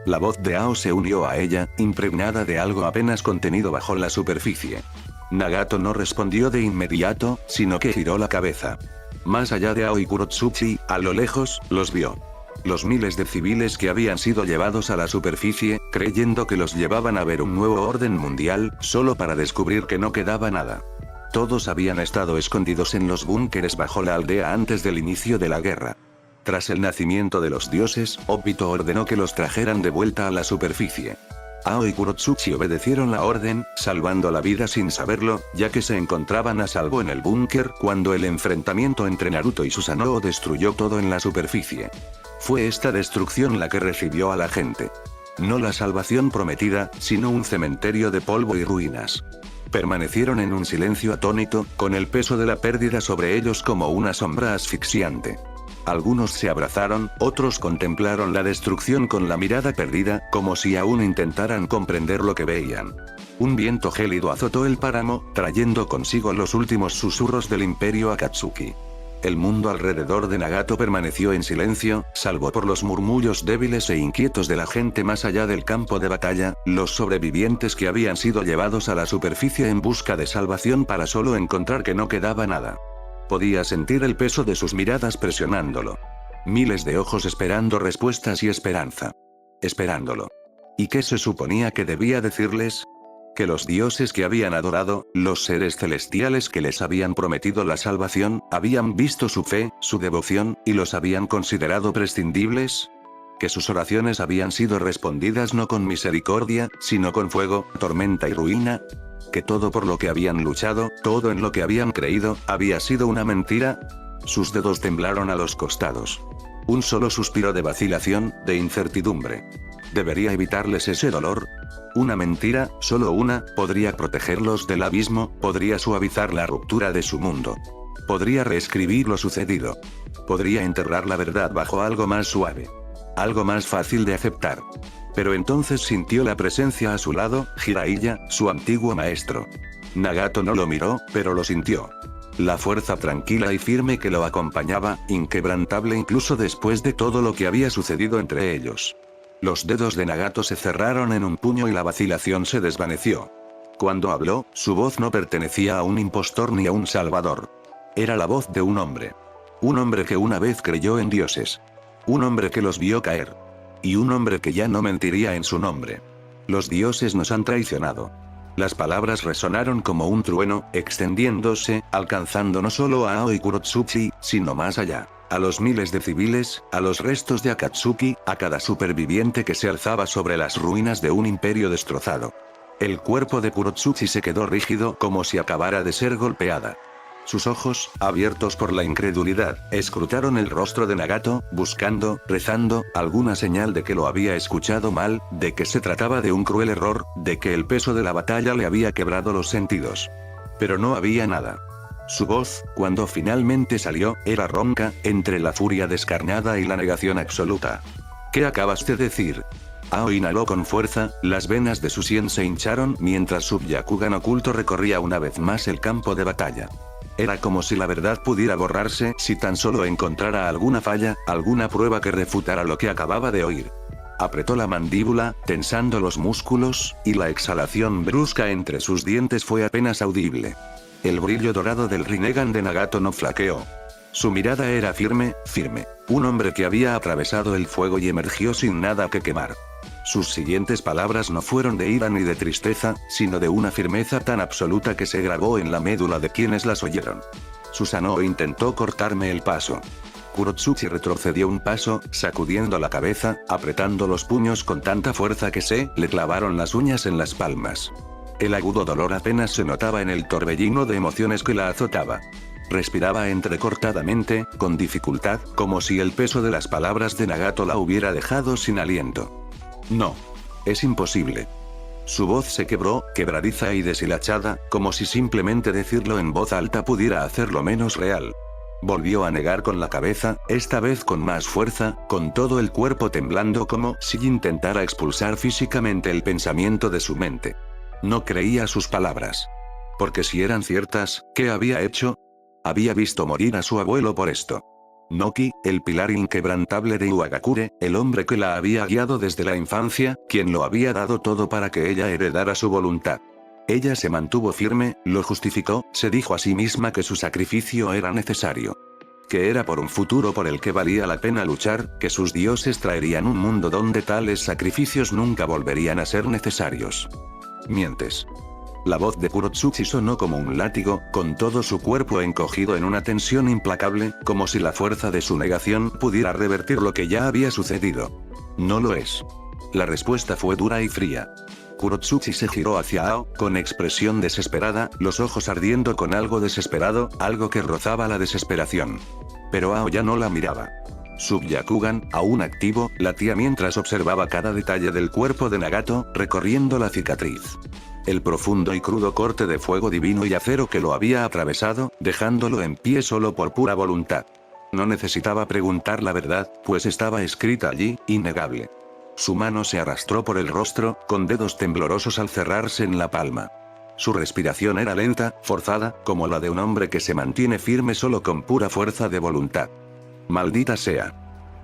La voz de Ao se unió a ella, impregnada de algo apenas contenido bajo la superficie. Nagato no respondió de inmediato, sino que giró la cabeza. Más allá de Ao y Kurotsuchi, a lo lejos, los vio. Los miles de civiles que habían sido llevados a la superficie, creyendo que los llevaban a ver un nuevo orden mundial, solo para descubrir que no quedaba nada. Todos habían estado escondidos en los búnkeres bajo la aldea antes del inicio de la guerra. Tras el nacimiento de los dioses, Obito ordenó que los trajeran de vuelta a la superficie. Ao y Kurotsuchi obedecieron la orden, salvando la vida sin saberlo, ya que se encontraban a salvo en el búnker cuando el enfrentamiento entre Naruto y Susanoo destruyó todo en la superficie. Fue esta destrucción la que recibió a la gente. No la salvación prometida, sino un cementerio de polvo y ruinas. Permanecieron en un silencio atónito, con el peso de la pérdida sobre ellos como una sombra asfixiante. Algunos se abrazaron, otros contemplaron la destrucción con la mirada perdida, como si aún intentaran comprender lo que veían. Un viento gélido azotó el páramo, trayendo consigo los últimos susurros del Imperio Akatsuki. El mundo alrededor de Nagato permaneció en silencio, salvo por los murmullos débiles e inquietos de la gente más allá del campo de batalla, los sobrevivientes que habían sido llevados a la superficie en busca de salvación para solo encontrar que no quedaba nada. Podía sentir el peso de sus miradas presionándolo. Miles de ojos esperando respuestas y esperanza. Esperándolo. ¿Y qué se suponía que debía decirles? Que los dioses que habían adorado, los seres celestiales que les habían prometido la salvación, habían visto su fe, su devoción, y los habían considerado prescindibles. Que sus oraciones habían sido respondidas no con misericordia, sino con fuego, tormenta y ruina. Que todo por lo que habían luchado, todo en lo que habían creído, había sido una mentira. Sus dedos temblaron a los costados. Un solo suspiro de vacilación, de incertidumbre. ¿Debería evitarles ese dolor? Una mentira, solo una, podría protegerlos del abismo, podría suavizar la ruptura de su mundo. Podría reescribir lo sucedido. Podría enterrar la verdad bajo algo más suave. Algo más fácil de aceptar. Pero entonces sintió la presencia a su lado, Jiraiya, su antiguo maestro. Nagato no lo miró, pero lo sintió. La fuerza tranquila y firme que lo acompañaba, inquebrantable incluso después de todo lo que había sucedido entre ellos. Los dedos de Nagato se cerraron en un puño y la vacilación se desvaneció. Cuando habló, su voz no pertenecía a un impostor ni a un salvador. Era la voz de un hombre. Un hombre que una vez creyó en dioses. Un hombre que los vio caer. Y un hombre que ya no mentiría en su nombre. Los dioses nos han traicionado. Las palabras resonaron como un trueno, extendiéndose, alcanzando no solo a Ao y Kurotsuchi, sino más allá. A los miles de civiles, a los restos de Akatsuki, a cada superviviente que se alzaba sobre las ruinas de un imperio destrozado. El cuerpo de Kurotsuchi se quedó rígido como si acabara de ser golpeada. Sus ojos, abiertos por la incredulidad, escrutaron el rostro de Nagato, buscando, rezando, alguna señal de que lo había escuchado mal, de que se trataba de un cruel error, de que el peso de la batalla le había quebrado los sentidos. Pero no había nada. Su voz, cuando finalmente salió, era ronca, entre la furia descarnada y la negación absoluta. ¿Qué acabas de decir? Ao inhaló con fuerza, las venas de su sien se hincharon mientras su Byakugan oculto recorría una vez más el campo de batalla. Era como si la verdad pudiera borrarse si tan solo encontrara alguna falla, alguna prueba que refutara lo que acababa de oír. Apretó la mandíbula, tensando los músculos, y la exhalación brusca entre sus dientes fue apenas audible. El brillo dorado del Rinnegan de Nagato no flaqueó. Su mirada era firme, firme. Un hombre que había atravesado el fuego y emergió sin nada que quemar. Sus siguientes palabras no fueron de ira ni de tristeza, sino de una firmeza tan absoluta que se grabó en la médula de quienes las oyeron. Susanoo intentó cortarme el paso. Kurotsuchi retrocedió un paso, sacudiendo la cabeza, apretando los puños con tanta fuerza que le clavaron las uñas en las palmas. El agudo dolor apenas se notaba en el torbellino de emociones que la azotaba. Respiraba entrecortadamente, con dificultad, como si el peso de las palabras de Nagato la hubiera dejado sin aliento. No. Es imposible. Su voz se quebró, quebradiza y deshilachada, como si simplemente decirlo en voz alta pudiera hacerlo menos real. Volvió a negar con la cabeza, esta vez con más fuerza, con todo el cuerpo temblando como si intentara expulsar físicamente el pensamiento de su mente. No creía sus palabras. Porque si eran ciertas, ¿qué había hecho? Había visto morir a su abuelo por esto. Noki, el pilar inquebrantable de Iwagakure, el hombre que la había guiado desde la infancia, quien lo había dado todo para que ella heredara su voluntad. Ella se mantuvo firme, lo justificó, se dijo a sí misma que su sacrificio era necesario. Que era por un futuro por el que valía la pena luchar, que sus dioses traerían un mundo donde tales sacrificios nunca volverían a ser necesarios. Mientes. La voz de Kurotsuchi sonó como un látigo, con todo su cuerpo encogido en una tensión implacable, como si la fuerza de su negación pudiera revertir lo que ya había sucedido. No lo es. La respuesta fue dura y fría. Kurotsuchi se giró hacia Ao, con expresión desesperada, los ojos ardiendo con algo desesperado, algo que rozaba la desesperación. Pero Ao ya no la miraba. Su Byakugan, aún activo, latía mientras observaba cada detalle del cuerpo de Nagato, recorriendo la cicatriz. El profundo y crudo corte de fuego divino y acero que lo había atravesado, dejándolo en pie solo por pura voluntad. No necesitaba preguntar la verdad, pues estaba escrita allí, innegable. Su mano se arrastró por el rostro, con dedos temblorosos al cerrarse en la palma. Su respiración era lenta, forzada, como la de un hombre que se mantiene firme solo con pura fuerza de voluntad. «Maldita sea»,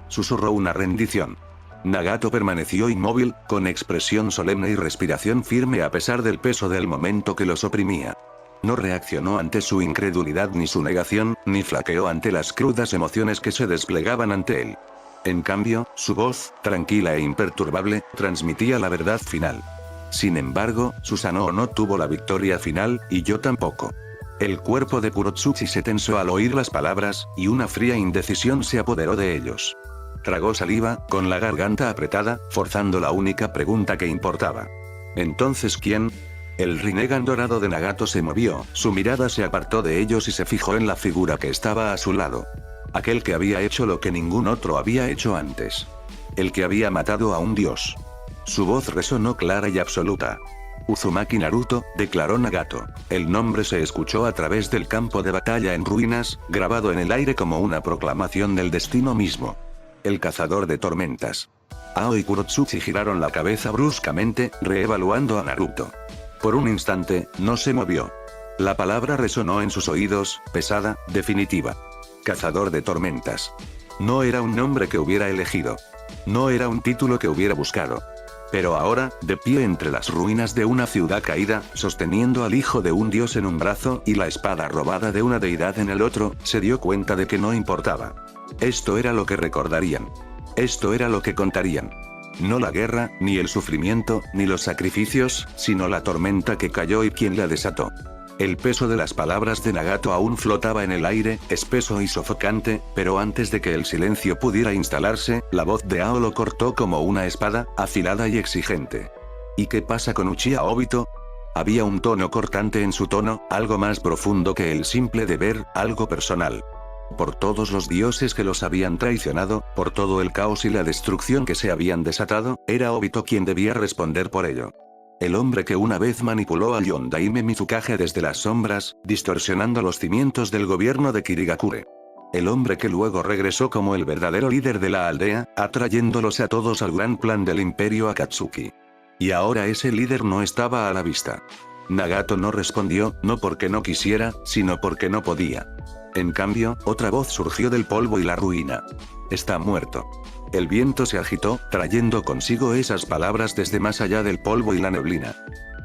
susurró una rendición. Nagato permaneció inmóvil, con expresión solemne y respiración firme a pesar del peso del momento que los oprimía. No reaccionó ante su incredulidad ni su negación, ni flaqueó ante las crudas emociones que se desplegaban ante él. En cambio, su voz, tranquila e imperturbable, transmitía la verdad final. Sin embargo, Susanoo no tuvo la victoria final, y yo tampoco. El cuerpo de Kurotsuchi se tensó al oír las palabras, y una fría indecisión se apoderó de ellos. Tragó saliva, con la garganta apretada, forzando la única pregunta que importaba. ¿Entonces quién? El Rinnegan dorado de Nagato se movió, su mirada se apartó de ellos y se fijó en la figura que estaba a su lado. Aquel que había hecho lo que ningún otro había hecho antes. El que había matado a un dios. Su voz resonó clara y absoluta. Uzumaki Naruto, declaró Nagato. El nombre se escuchó a través del campo de batalla en ruinas, grabado en el aire como una proclamación del destino mismo. El cazador de tormentas. Ao y Kurotsuchi giraron la cabeza bruscamente, reevaluando a Naruto. Por un instante, no se movió. La palabra resonó en sus oídos, pesada, definitiva. Cazador de tormentas. No era un nombre que hubiera elegido. No era un título que hubiera buscado. Pero ahora, de pie entre las ruinas de una ciudad caída, sosteniendo al hijo de un dios en un brazo y la espada robada de una deidad en el otro, se dio cuenta de que no importaba. Esto era lo que recordarían. Esto era lo que contarían. No la guerra, ni el sufrimiento, ni los sacrificios, sino la tormenta que cayó y quien la desató. El peso de las palabras de Nagato aún flotaba en el aire, espeso y sofocante, pero antes de que el silencio pudiera instalarse, la voz de Ao lo cortó como una espada, afilada y exigente. ¿Y qué pasa con Uchiha Obito? Había un tono cortante en su tono, algo más profundo que el simple deber, algo personal. Por todos los dioses que los habían traicionado, por todo el caos y la destrucción que se habían desatado, era Obito quien debía responder por ello. El hombre que una vez manipuló a Yondaime Mizukage desde las sombras, distorsionando los cimientos del gobierno de Kirigakure. El hombre que luego regresó como el verdadero líder de la aldea, atrayéndolos a todos al gran plan del imperio Akatsuki. Y ahora ese líder no estaba a la vista. Nagato no respondió, no porque no quisiera, sino porque no podía. En cambio, otra voz surgió del polvo y la ruina. Está muerto. El viento se agitó, trayendo consigo esas palabras desde más allá del polvo y la neblina.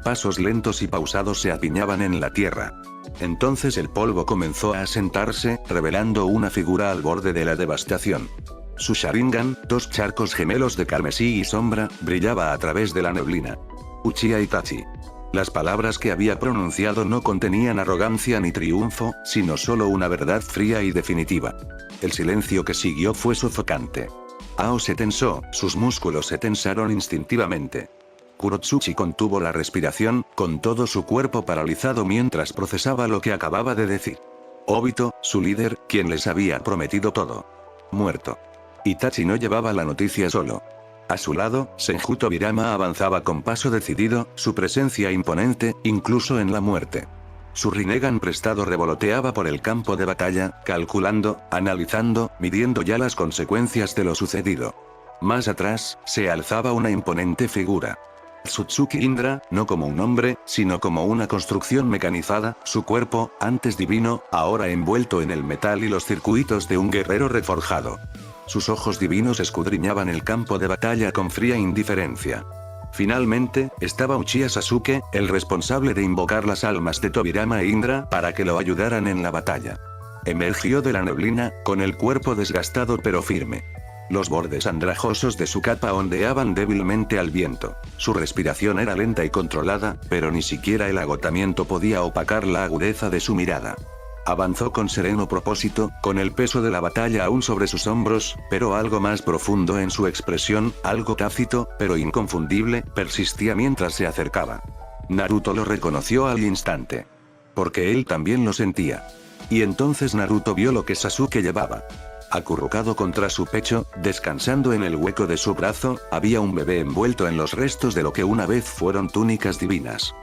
Pasos lentos y pausados se apiñaban en la tierra. Entonces el polvo comenzó a asentarse, revelando una figura al borde de la devastación. Su Sharingan, dos charcos gemelos de carmesí y sombra, brillaba a través de la neblina. Uchiha Itachi. Las palabras que había pronunciado no contenían arrogancia ni triunfo, sino solo una verdad fría y definitiva. El silencio que siguió fue sofocante. Ao se tensó, sus músculos se tensaron instintivamente. Kurotsuchi contuvo la respiración, con todo su cuerpo paralizado mientras procesaba lo que acababa de decir. Obito, su líder, quien les había prometido todo. Muerto. Itachi no llevaba la noticia solo. A su lado, Senju Tobirama avanzaba con paso decidido, su presencia imponente, incluso en la muerte. Su Rinnegan prestado revoloteaba por el campo de batalla, calculando, analizando, midiendo ya las consecuencias de lo sucedido. Más atrás, se alzaba una imponente figura. Tsutsuki Indra, no como un hombre, sino como una construcción mecanizada, su cuerpo, antes divino, ahora envuelto en el metal y los circuitos de un guerrero reforjado. Sus ojos divinos escudriñaban el campo de batalla con fría indiferencia. Finalmente, estaba Uchiha Sasuke, el responsable de invocar las almas de Tobirama e Indra para que lo ayudaran en la batalla. Emergió de la neblina, con el cuerpo desgastado pero firme. Los bordes andrajosos de su capa ondeaban débilmente al viento. Su respiración era lenta y controlada, pero ni siquiera el agotamiento podía opacar la agudeza de su mirada. Avanzó con sereno propósito, con el peso de la batalla aún sobre sus hombros, pero algo más profundo en su expresión, algo tácito, pero inconfundible, persistía mientras se acercaba. Naruto lo reconoció al instante. Porque él también lo sentía. Y entonces Naruto vio lo que Sasuke llevaba. Acurrucado contra su pecho, descansando en el hueco de su brazo, había un bebé envuelto en los restos de lo que una vez fueron túnicas divinas.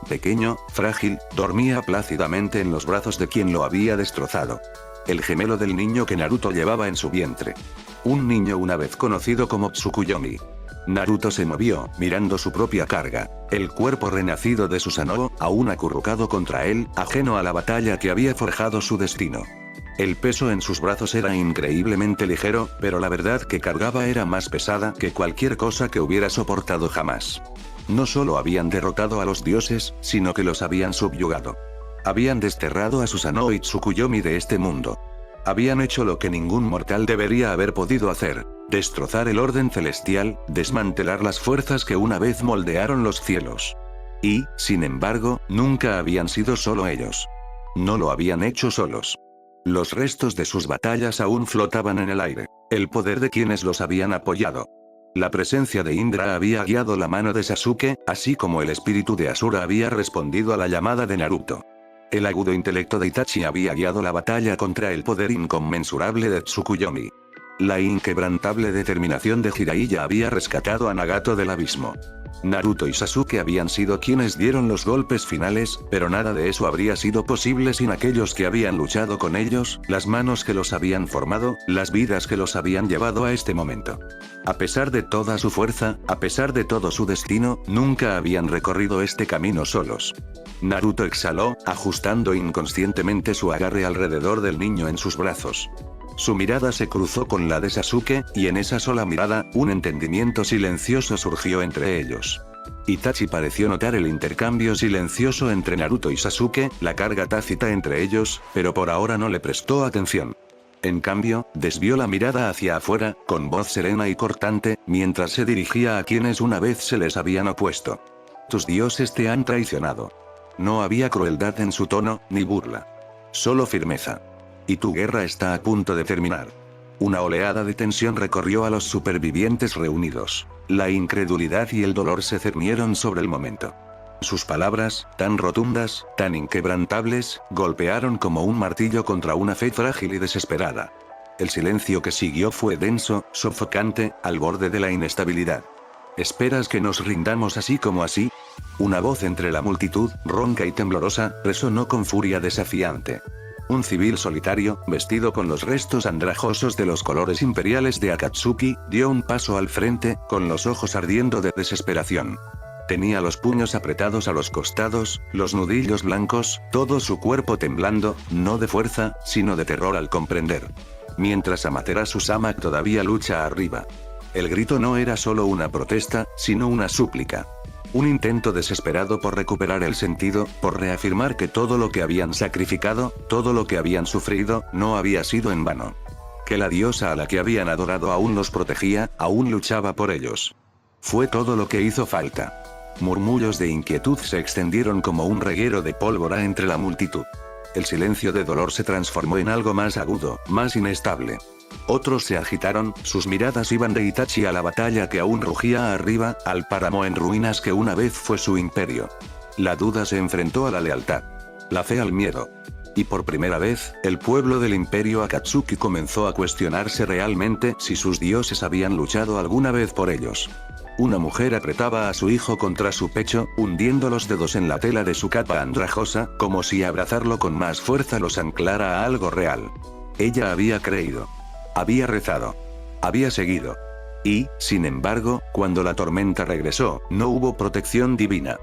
Pequeño, frágil, dormía plácidamente en los brazos de quien lo había destrozado. El gemelo del niño que Naruto llevaba en su vientre. Un niño una vez conocido como Tsukuyomi. Naruto se movió, mirando su propia carga. El cuerpo renacido de Susanoo, aún acurrucado contra él, ajeno a la batalla que había forjado su destino. El peso en sus brazos era increíblemente ligero, pero la verdad que cargaba era más pesada que cualquier cosa que hubiera soportado jamás. No solo habían derrotado a los dioses, sino que los habían subyugado. Habían desterrado a Susanoo y Tsukuyomi de este mundo. Habían hecho lo que ningún mortal debería haber podido hacer: destrozar el orden celestial, desmantelar las fuerzas que una vez moldearon los cielos. Y, sin embargo, nunca habían sido solo ellos. No lo habían hecho solos. Los restos de sus batallas aún flotaban en el aire. El poder de quienes los habían apoyado. La presencia de Indra había guiado la mano de Sasuke, así como el espíritu de Asura había respondido a la llamada de Naruto. El agudo intelecto de Itachi había guiado la batalla contra el poder inconmensurable de Tsukuyomi. La inquebrantable determinación de Jiraiya había rescatado a Nagato del abismo. Naruto y Sasuke habían sido quienes dieron los golpes finales, pero nada de eso habría sido posible sin aquellos que habían luchado con ellos, las manos que los habían formado, las vidas que los habían llevado a este momento. A pesar de toda su fuerza, a pesar de todo su destino, nunca habían recorrido este camino solos. Naruto exhaló, ajustando inconscientemente su agarre alrededor del niño en sus brazos. Su mirada se cruzó con la de Sasuke, y en esa sola mirada, un entendimiento silencioso surgió entre ellos. Itachi pareció notar el intercambio silencioso entre Naruto y Sasuke, la carga tácita entre ellos, pero por ahora no le prestó atención. En cambio, desvió la mirada hacia afuera, con voz serena y cortante, mientras se dirigía a quienes una vez se les habían opuesto. Tus dioses te han traicionado. No había crueldad en su tono, ni burla. Solo firmeza. Y tu guerra está a punto de terminar. Una oleada de tensión recorrió a los supervivientes reunidos. La incredulidad y el dolor se cernieron sobre el momento. Sus palabras, tan rotundas, tan inquebrantables, golpearon como un martillo contra una fe frágil y desesperada. El silencio que siguió fue denso, sofocante, al borde de la inestabilidad. ¿Esperas que nos rindamos así como así? Una voz entre la multitud, ronca y temblorosa, resonó con furia desafiante. Un civil solitario, vestido con los restos andrajosos de los colores imperiales de Akatsuki, dio un paso al frente, con los ojos ardiendo de desesperación. Tenía los puños apretados a los costados, los nudillos blancos, todo su cuerpo temblando, no de fuerza, sino de terror al comprender. Mientras Amaterasu Sama todavía lucha arriba. El grito no era solo una protesta, sino una súplica. Un intento desesperado por recuperar el sentido, por reafirmar que todo lo que habían sacrificado, todo lo que habían sufrido, no había sido en vano. Que la diosa a la que habían adorado aún los protegía, aún luchaba por ellos. Fue todo lo que hizo falta. Murmullos de inquietud se extendieron como un reguero de pólvora entre la multitud. El silencio de dolor se transformó en algo más agudo, más inestable. Otros se agitaron, sus miradas iban de Itachi a la batalla que aún rugía arriba, al páramo en ruinas que una vez fue su imperio. La duda se enfrentó a la lealtad. La fe al miedo. Y por primera vez, el pueblo del Imperio Akatsuki comenzó a cuestionarse realmente si sus dioses habían luchado alguna vez por ellos. Una mujer apretaba a su hijo contra su pecho, hundiendo los dedos en la tela de su capa andrajosa, como si abrazarlo con más fuerza los anclara a algo real. Ella había creído. Había rezado. Había seguido. Y, sin embargo, cuando la tormenta regresó, no hubo protección divina.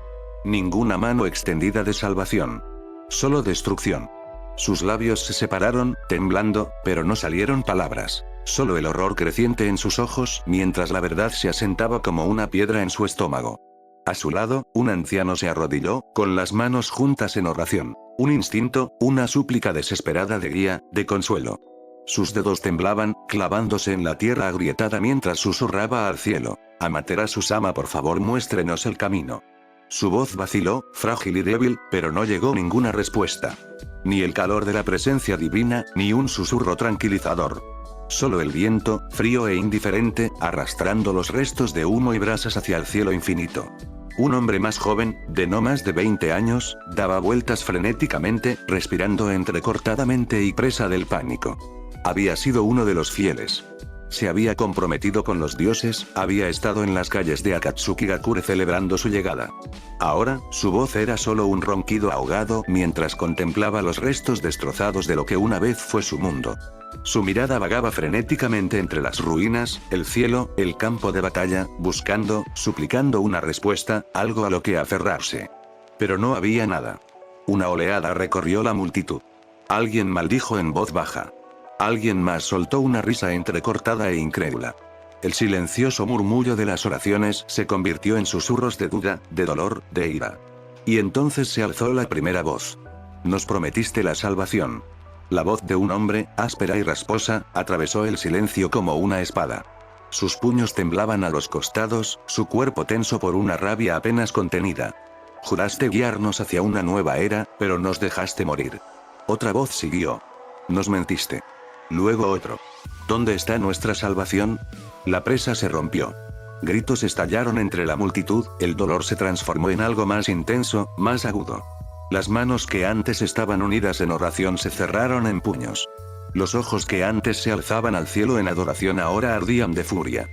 Ninguna mano extendida de salvación. Solo destrucción. Sus labios se separaron, temblando, pero no salieron palabras. Solo el horror creciente en sus ojos, mientras la verdad se asentaba como una piedra en su estómago. A su lado, un anciano se arrodilló, con las manos juntas en oración. Un instinto, una súplica desesperada de guía, de consuelo. Sus dedos temblaban, clavándose en la tierra agrietada mientras susurraba al cielo. Amaterasu-sama, por favor, muéstrenos el camino. Su voz vaciló, frágil y débil, pero no llegó ninguna respuesta. Ni el calor de la presencia divina, ni un susurro tranquilizador. Solo el viento, frío e indiferente, arrastrando los restos de humo y brasas hacia el cielo infinito. Un hombre más joven, de no más de 20 años, daba vueltas frenéticamente, respirando entrecortadamente y presa del pánico. Había sido uno de los fieles. Se había comprometido con los dioses, había estado en las calles de Akatsuki-gakure celebrando su llegada. Ahora, su voz era solo un ronquido ahogado mientras contemplaba los restos destrozados de lo que una vez fue su mundo. Su mirada vagaba frenéticamente entre las ruinas, el cielo, el campo de batalla, buscando, suplicando una respuesta, algo a lo que aferrarse. Pero no había nada. Una oleada recorrió la multitud. Alguien maldijo en voz baja. Alguien más soltó una risa entrecortada e incrédula. El silencioso murmullo de las oraciones se convirtió en susurros de duda, de dolor, de ira. Y entonces se alzó la primera voz. Nos prometiste la salvación. La voz de un hombre, áspera y rasposa, atravesó el silencio como una espada. Sus puños temblaban a los costados, su cuerpo tenso por una rabia apenas contenida. Juraste guiarnos hacia una nueva era, pero nos dejaste morir. Otra voz siguió. Nos mentiste. Luego otro. ¿Dónde está nuestra salvación? La presa se rompió. Gritos estallaron entre la multitud, el dolor se transformó en algo más intenso, más agudo. Las manos que antes estaban unidas en oración se cerraron en puños. Los ojos que antes se alzaban al cielo en adoración ahora ardían de furia.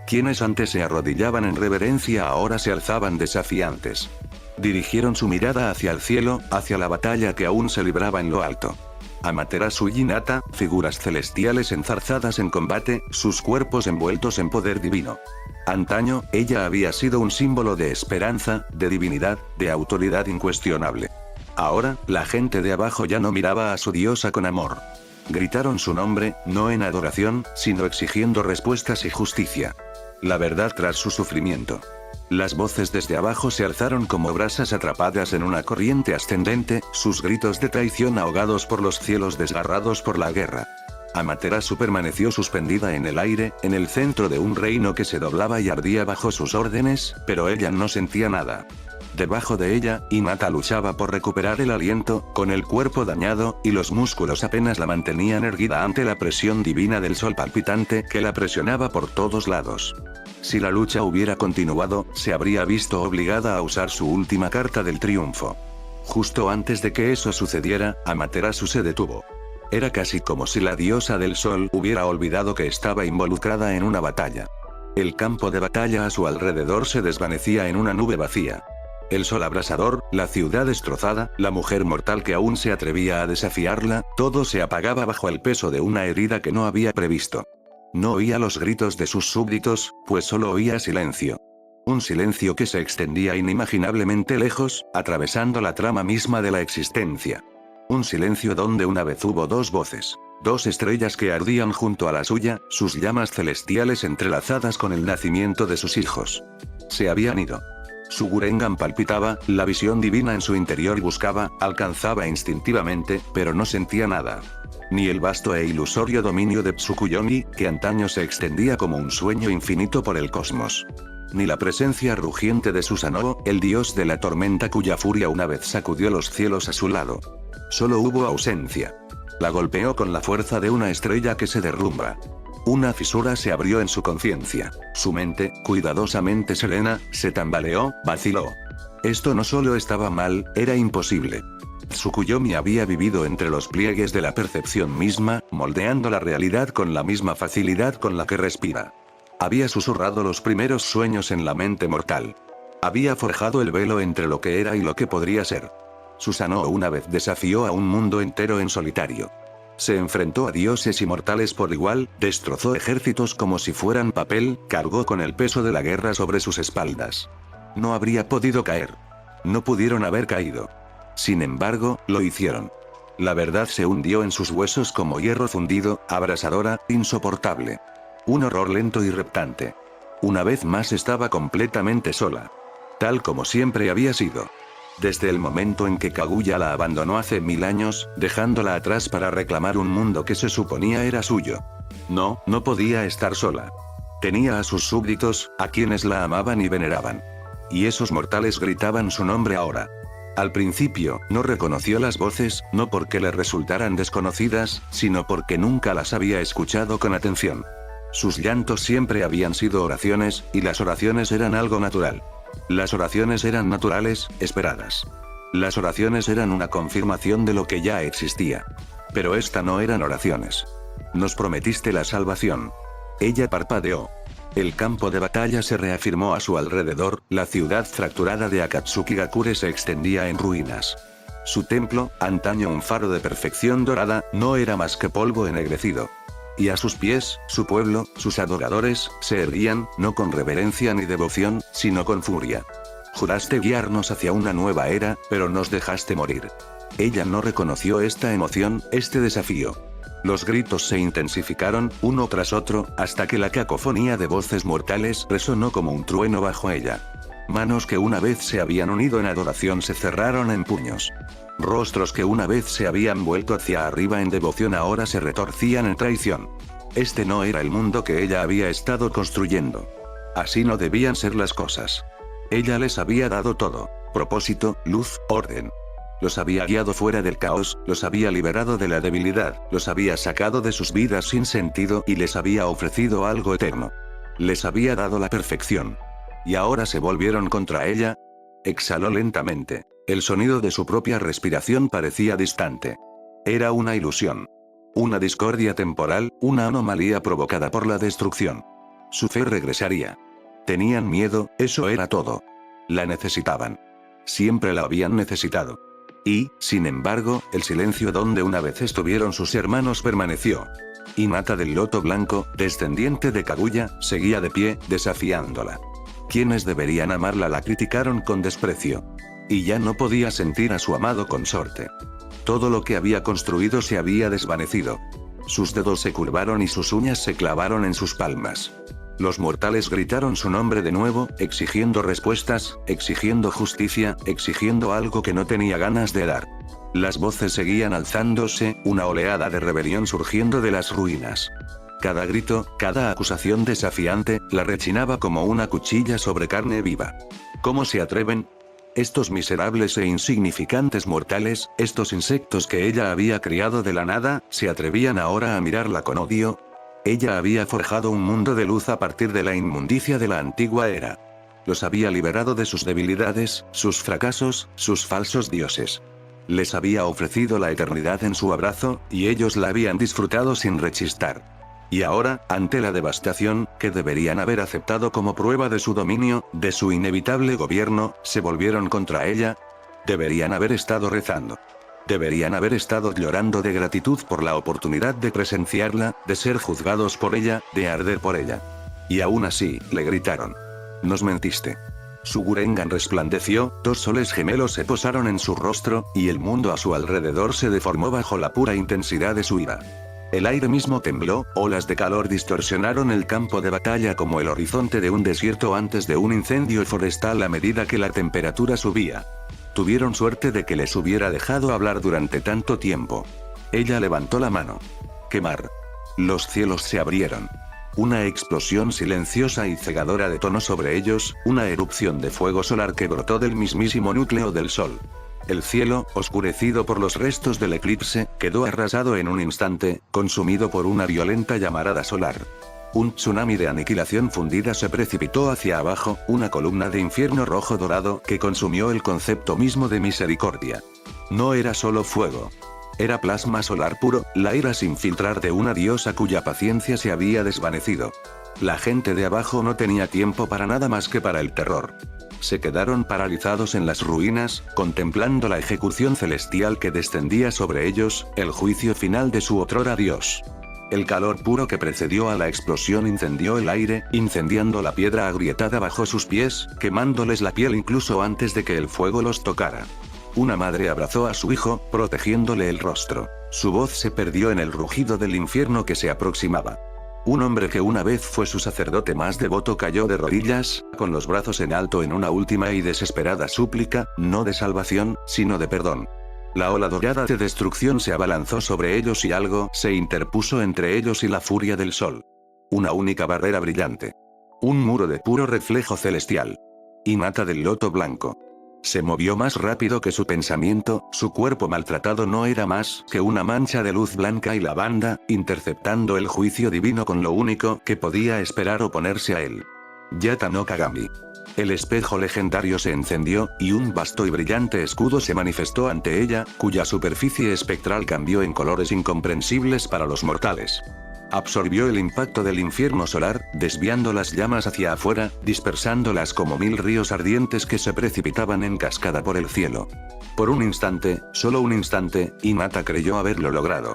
Quienes antes se arrodillaban en reverencia ahora se alzaban desafiantes. Dirigieron su mirada hacia el cielo, hacia la batalla que aún se libraba en lo alto. Amaterasu y Hinata, figuras celestiales enzarzadas en combate, sus cuerpos envueltos en poder divino. Antaño, ella había sido un símbolo de esperanza, de divinidad, de autoridad incuestionable. Ahora, la gente de abajo ya no miraba a su diosa con amor. Gritaron su nombre, no en adoración, sino exigiendo respuestas y justicia. La verdad tras su sufrimiento. Las voces desde abajo se alzaron como brasas atrapadas en una corriente ascendente, sus gritos de traición ahogados por los cielos desgarrados por la guerra. Amaterasu permaneció suspendida en el aire, en el centro de un reino que se doblaba y ardía bajo sus órdenes, pero ella no sentía nada. Debajo de ella, Hinata luchaba por recuperar el aliento, con el cuerpo dañado, y los músculos apenas la mantenían erguida ante la presión divina del sol palpitante que la presionaba por todos lados. Si la lucha hubiera continuado, se habría visto obligada a usar su última carta del triunfo. Justo antes de que eso sucediera, Amaterasu se detuvo. Era casi como si la diosa del sol hubiera olvidado que estaba involucrada en una batalla. El campo de batalla a su alrededor se desvanecía en una nube vacía. El sol abrasador, la ciudad destrozada, la mujer mortal que aún se atrevía a desafiarla, todo se apagaba bajo el peso de una herida que no había previsto. No oía los gritos de sus súbditos, pues solo oía silencio. Un silencio que se extendía inimaginablemente lejos, atravesando la trama misma de la existencia. Un silencio donde una vez hubo dos voces, dos estrellas que ardían junto a la suya, sus llamas celestiales entrelazadas con el nacimiento de sus hijos. Se habían ido. Su Gurengan palpitaba, la visión divina en su interior buscaba, alcanzaba instintivamente, pero no sentía nada. Ni el vasto e ilusorio dominio de Tsukuyomi, que antaño se extendía como un sueño infinito por el cosmos. Ni la presencia rugiente de Susanoo, el dios de la tormenta cuya furia una vez sacudió los cielos a su lado. Solo hubo ausencia. La golpeó con la fuerza de una estrella que se derrumba. Una fisura se abrió en su conciencia. Su mente, cuidadosamente serena, se tambaleó, vaciló. Esto no solo estaba mal, era imposible. Tsukuyomi había vivido entre los pliegues de la percepción misma, moldeando la realidad con la misma facilidad con la que respira. Había susurrado los primeros sueños en la mente mortal. Había forjado el velo entre lo que era y lo que podría ser. Susanoo una vez desafió a un mundo entero en solitario. Se enfrentó a dioses y mortales por igual, destrozó ejércitos como si fueran papel, cargó con el peso de la guerra sobre sus espaldas. No habría podido caer. No pudieron haber caído. Sin embargo, lo hicieron. La verdad se hundió en sus huesos como hierro fundido, abrasadora, insoportable. Un horror lento y reptante. Una vez más estaba completamente sola. Tal como siempre había sido. Desde el momento en que Kaguya la abandonó hace 1000 años, dejándola atrás para reclamar un mundo que se suponía era suyo. No podía estar sola. Tenía a sus súbditos, a quienes la amaban y veneraban. Y esos mortales gritaban su nombre ahora. Al principio, no reconoció las voces, no porque le resultaran desconocidas, sino porque nunca las había escuchado con atención. Sus llantos siempre habían sido oraciones, y las oraciones eran algo natural. Las oraciones eran naturales, esperadas. Las oraciones eran una confirmación de lo que ya existía. Pero esta no eran oraciones. Nos prometiste la salvación. Ella parpadeó. El campo de batalla se reafirmó a su alrededor, la ciudad fracturada de Akatsuki-gakure se extendía en ruinas. Su templo, antaño un faro de perfección dorada, no era más que polvo ennegrecido. Y a sus pies, su pueblo, sus adoradores, se erguían, no con reverencia ni devoción, sino con furia. Juraste guiarnos hacia una nueva era, pero nos dejaste morir. Ella no reconoció esta emoción, este desafío. Los gritos se intensificaron, uno tras otro, hasta que la cacofonía de voces mortales resonó como un trueno bajo ella. Manos que una vez se habían unido en adoración se cerraron en puños. Rostros que una vez se habían vuelto hacia arriba en devoción ahora se retorcían en traición. Este no era el mundo que ella había estado construyendo. Así no debían ser las cosas. Ella les había dado todo: propósito, luz, orden. Los había guiado fuera del caos, los había liberado de la debilidad, los había sacado de sus vidas sin sentido y les había ofrecido algo eterno. Les había dado la perfección. ¿Y ahora se volvieron contra ella? Exhaló lentamente. El sonido de su propia respiración parecía distante. Era una ilusión. Una discordia temporal, una anomalía provocada por la destrucción. Su fe regresaría. Tenían miedo, eso era todo. La necesitaban. Siempre la habían necesitado. Y, sin embargo, el silencio donde una vez estuvieron sus hermanos permaneció. Hinata del Loto Blanco, descendiente de Kaguya, seguía de pie, desafiándola. Quienes deberían amarla la criticaron con desprecio. Y ya no podía sentir a su amado consorte. Todo lo que había construido se había desvanecido. Sus dedos se curvaron y sus uñas se clavaron en sus palmas. Los mortales gritaron su nombre de nuevo, exigiendo respuestas, exigiendo justicia, exigiendo algo que no tenía ganas de dar. Las voces seguían alzándose, una oleada de rebelión surgiendo de las ruinas. Cada grito, cada acusación desafiante, la rechinaba como una cuchilla sobre carne viva. ¿Cómo se atreven? Estos miserables e insignificantes mortales, estos insectos que ella había criado de la nada, ¿se atrevían ahora a mirarla con odio? Ella había forjado un mundo de luz a partir de la inmundicia de la antigua era. Los había liberado de sus debilidades, sus fracasos, sus falsos dioses. Les había ofrecido la eternidad en su abrazo, y ellos la habían disfrutado sin rechistar. Y ahora, ante la devastación, que deberían haber aceptado como prueba de su dominio, de su inevitable gobierno, se volvieron contra ella. Deberían haber estado rezando. Deberían haber estado llorando de gratitud por la oportunidad de presenciarla, de ser juzgados por ella, de arder por ella. Y aún así, le gritaron. Nos mentiste. Su Gurengan resplandeció, 2 soles gemelos se posaron en su rostro, y el mundo a su alrededor se deformó bajo la pura intensidad de su ira. El aire mismo tembló, olas de calor distorsionaron el campo de batalla como el horizonte de un desierto antes de un incendio forestal a medida que la temperatura subía. Tuvieron suerte de que les hubiera dejado hablar durante tanto tiempo. Ella levantó la mano. Quemar. Los cielos se abrieron. Una explosión silenciosa y cegadora detonó sobre ellos, una erupción de fuego solar que brotó del mismísimo núcleo del sol. El cielo, oscurecido por los restos del eclipse, quedó arrasado en un instante, consumido por una violenta llamarada solar. Un tsunami de aniquilación fundida se precipitó hacia abajo, una columna de infierno rojo dorado que consumió el concepto mismo de misericordia. No era solo fuego. Era plasma solar puro, la ira sin filtrar de una diosa cuya paciencia se había desvanecido. La gente de abajo no tenía tiempo para nada más que para el terror. Se quedaron paralizados en las ruinas, contemplando la ejecución celestial que descendía sobre ellos, el juicio final de su otrora dios. El calor puro que precedió a la explosión incendió el aire, incendiando la piedra agrietada bajo sus pies, quemándoles la piel incluso antes de que el fuego los tocara. Una madre abrazó a su hijo, protegiéndole el rostro. Su voz se perdió en el rugido del infierno que se aproximaba. Un hombre que una vez fue su sacerdote más devoto cayó de rodillas, con los brazos en alto en una última y desesperada súplica, no de salvación, sino de perdón. La ola dorada de destrucción se abalanzó sobre ellos y algo se interpuso entre ellos y la furia del sol. Una única barrera brillante. Un muro de puro reflejo celestial. Hinata del loto blanco. Se movió más rápido que su pensamiento, su cuerpo maltratado no era más que una mancha de luz blanca y lavanda, interceptando el juicio divino con lo único que podía esperar oponerse a él. Yata no Kagami. El espejo legendario se encendió, y un vasto y brillante escudo se manifestó ante ella, cuya superficie espectral cambió en colores incomprensibles para los mortales. Absorbió el impacto del infierno solar, desviando las llamas hacia afuera, dispersándolas como 1000 ríos ardientes que se precipitaban en cascada por el cielo. Por un instante, solo un instante, Hinata creyó haberlo logrado.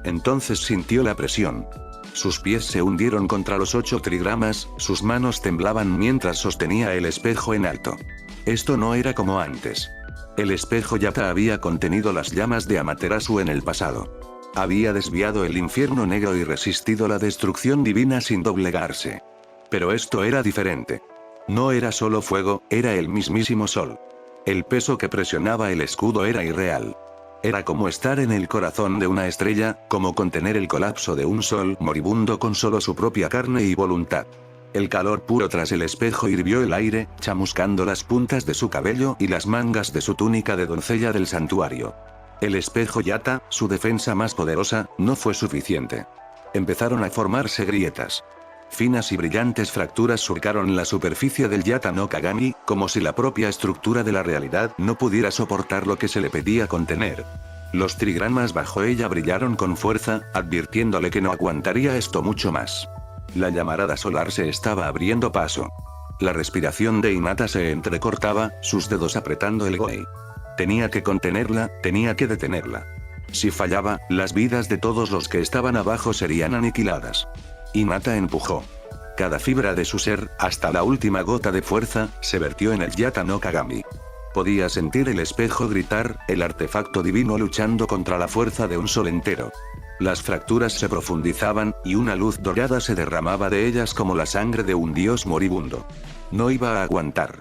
Entonces sintió la presión. Sus pies se hundieron contra los 8 trigramas, sus manos temblaban mientras sostenía el espejo en alto. Esto no era como antes. El espejo Yata había contenido las llamas de Amaterasu en el pasado. Había desviado el infierno negro y resistido la destrucción divina sin doblegarse. Pero esto era diferente. No era solo fuego, era el mismísimo sol. El peso que presionaba el escudo era irreal. Era como estar en el corazón de una estrella, como contener el colapso de un sol moribundo con solo su propia carne y voluntad. El calor puro tras el espejo hirvió el aire, chamuscando las puntas de su cabello y las mangas de su túnica de doncella del santuario. El espejo Yata, su defensa más poderosa, no fue suficiente. Empezaron a formarse grietas. Finas y brillantes fracturas surcaron la superficie del Yata no Kagami, como si la propia estructura de la realidad no pudiera soportar lo que se le pedía contener. Los trigramas bajo ella brillaron con fuerza, advirtiéndole que no aguantaría esto mucho más. La llamarada solar se estaba abriendo paso. La respiración de Hinata se entrecortaba, sus dedos apretando el goi. Tenía que contenerla, tenía que detenerla. Si fallaba, las vidas de todos los que estaban abajo serían aniquiladas. Hinata empujó. Cada fibra de su ser, hasta la última gota de fuerza, se vertió en el Yata no Kagami. Podía sentir el espejo gritar, el artefacto divino luchando contra la fuerza de un sol entero. Las fracturas se profundizaban, y una luz dorada se derramaba de ellas como la sangre de un dios moribundo. No iba a aguantar.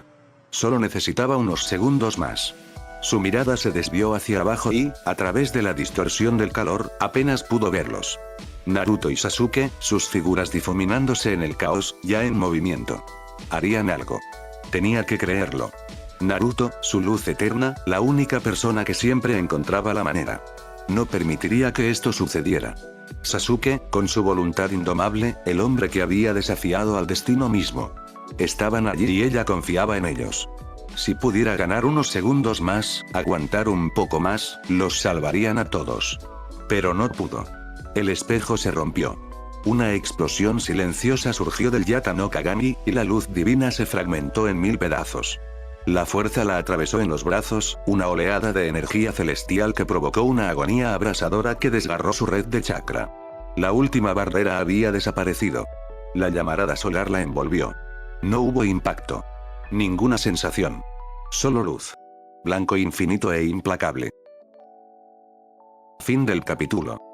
Solo necesitaba unos segundos más. Su mirada se desvió hacia abajo y, a través de la distorsión del calor, apenas pudo verlos. Naruto y Sasuke, sus figuras difuminándose en el caos, ya en movimiento. Harían algo. Tenía que creerlo. Naruto, su luz eterna, la única persona que siempre encontraba la manera. No permitiría que esto sucediera. Sasuke, con su voluntad indomable, el hombre que había desafiado al destino mismo. Estaban allí y ella confiaba en ellos. Si pudiera ganar unos segundos más, aguantar un poco más, los salvarían a todos. Pero no pudo. El espejo se rompió. Una explosión silenciosa surgió del Yata no Kagami, y la luz divina se fragmentó en 1000 pedazos. La fuerza la atravesó en los brazos, una oleada de energía celestial que provocó una agonía abrasadora que desgarró su red de chakra. La última barrera había desaparecido. La llamarada solar la envolvió. No hubo impacto. Ninguna sensación. Solo luz. Blanco infinito e implacable. Fin del capítulo.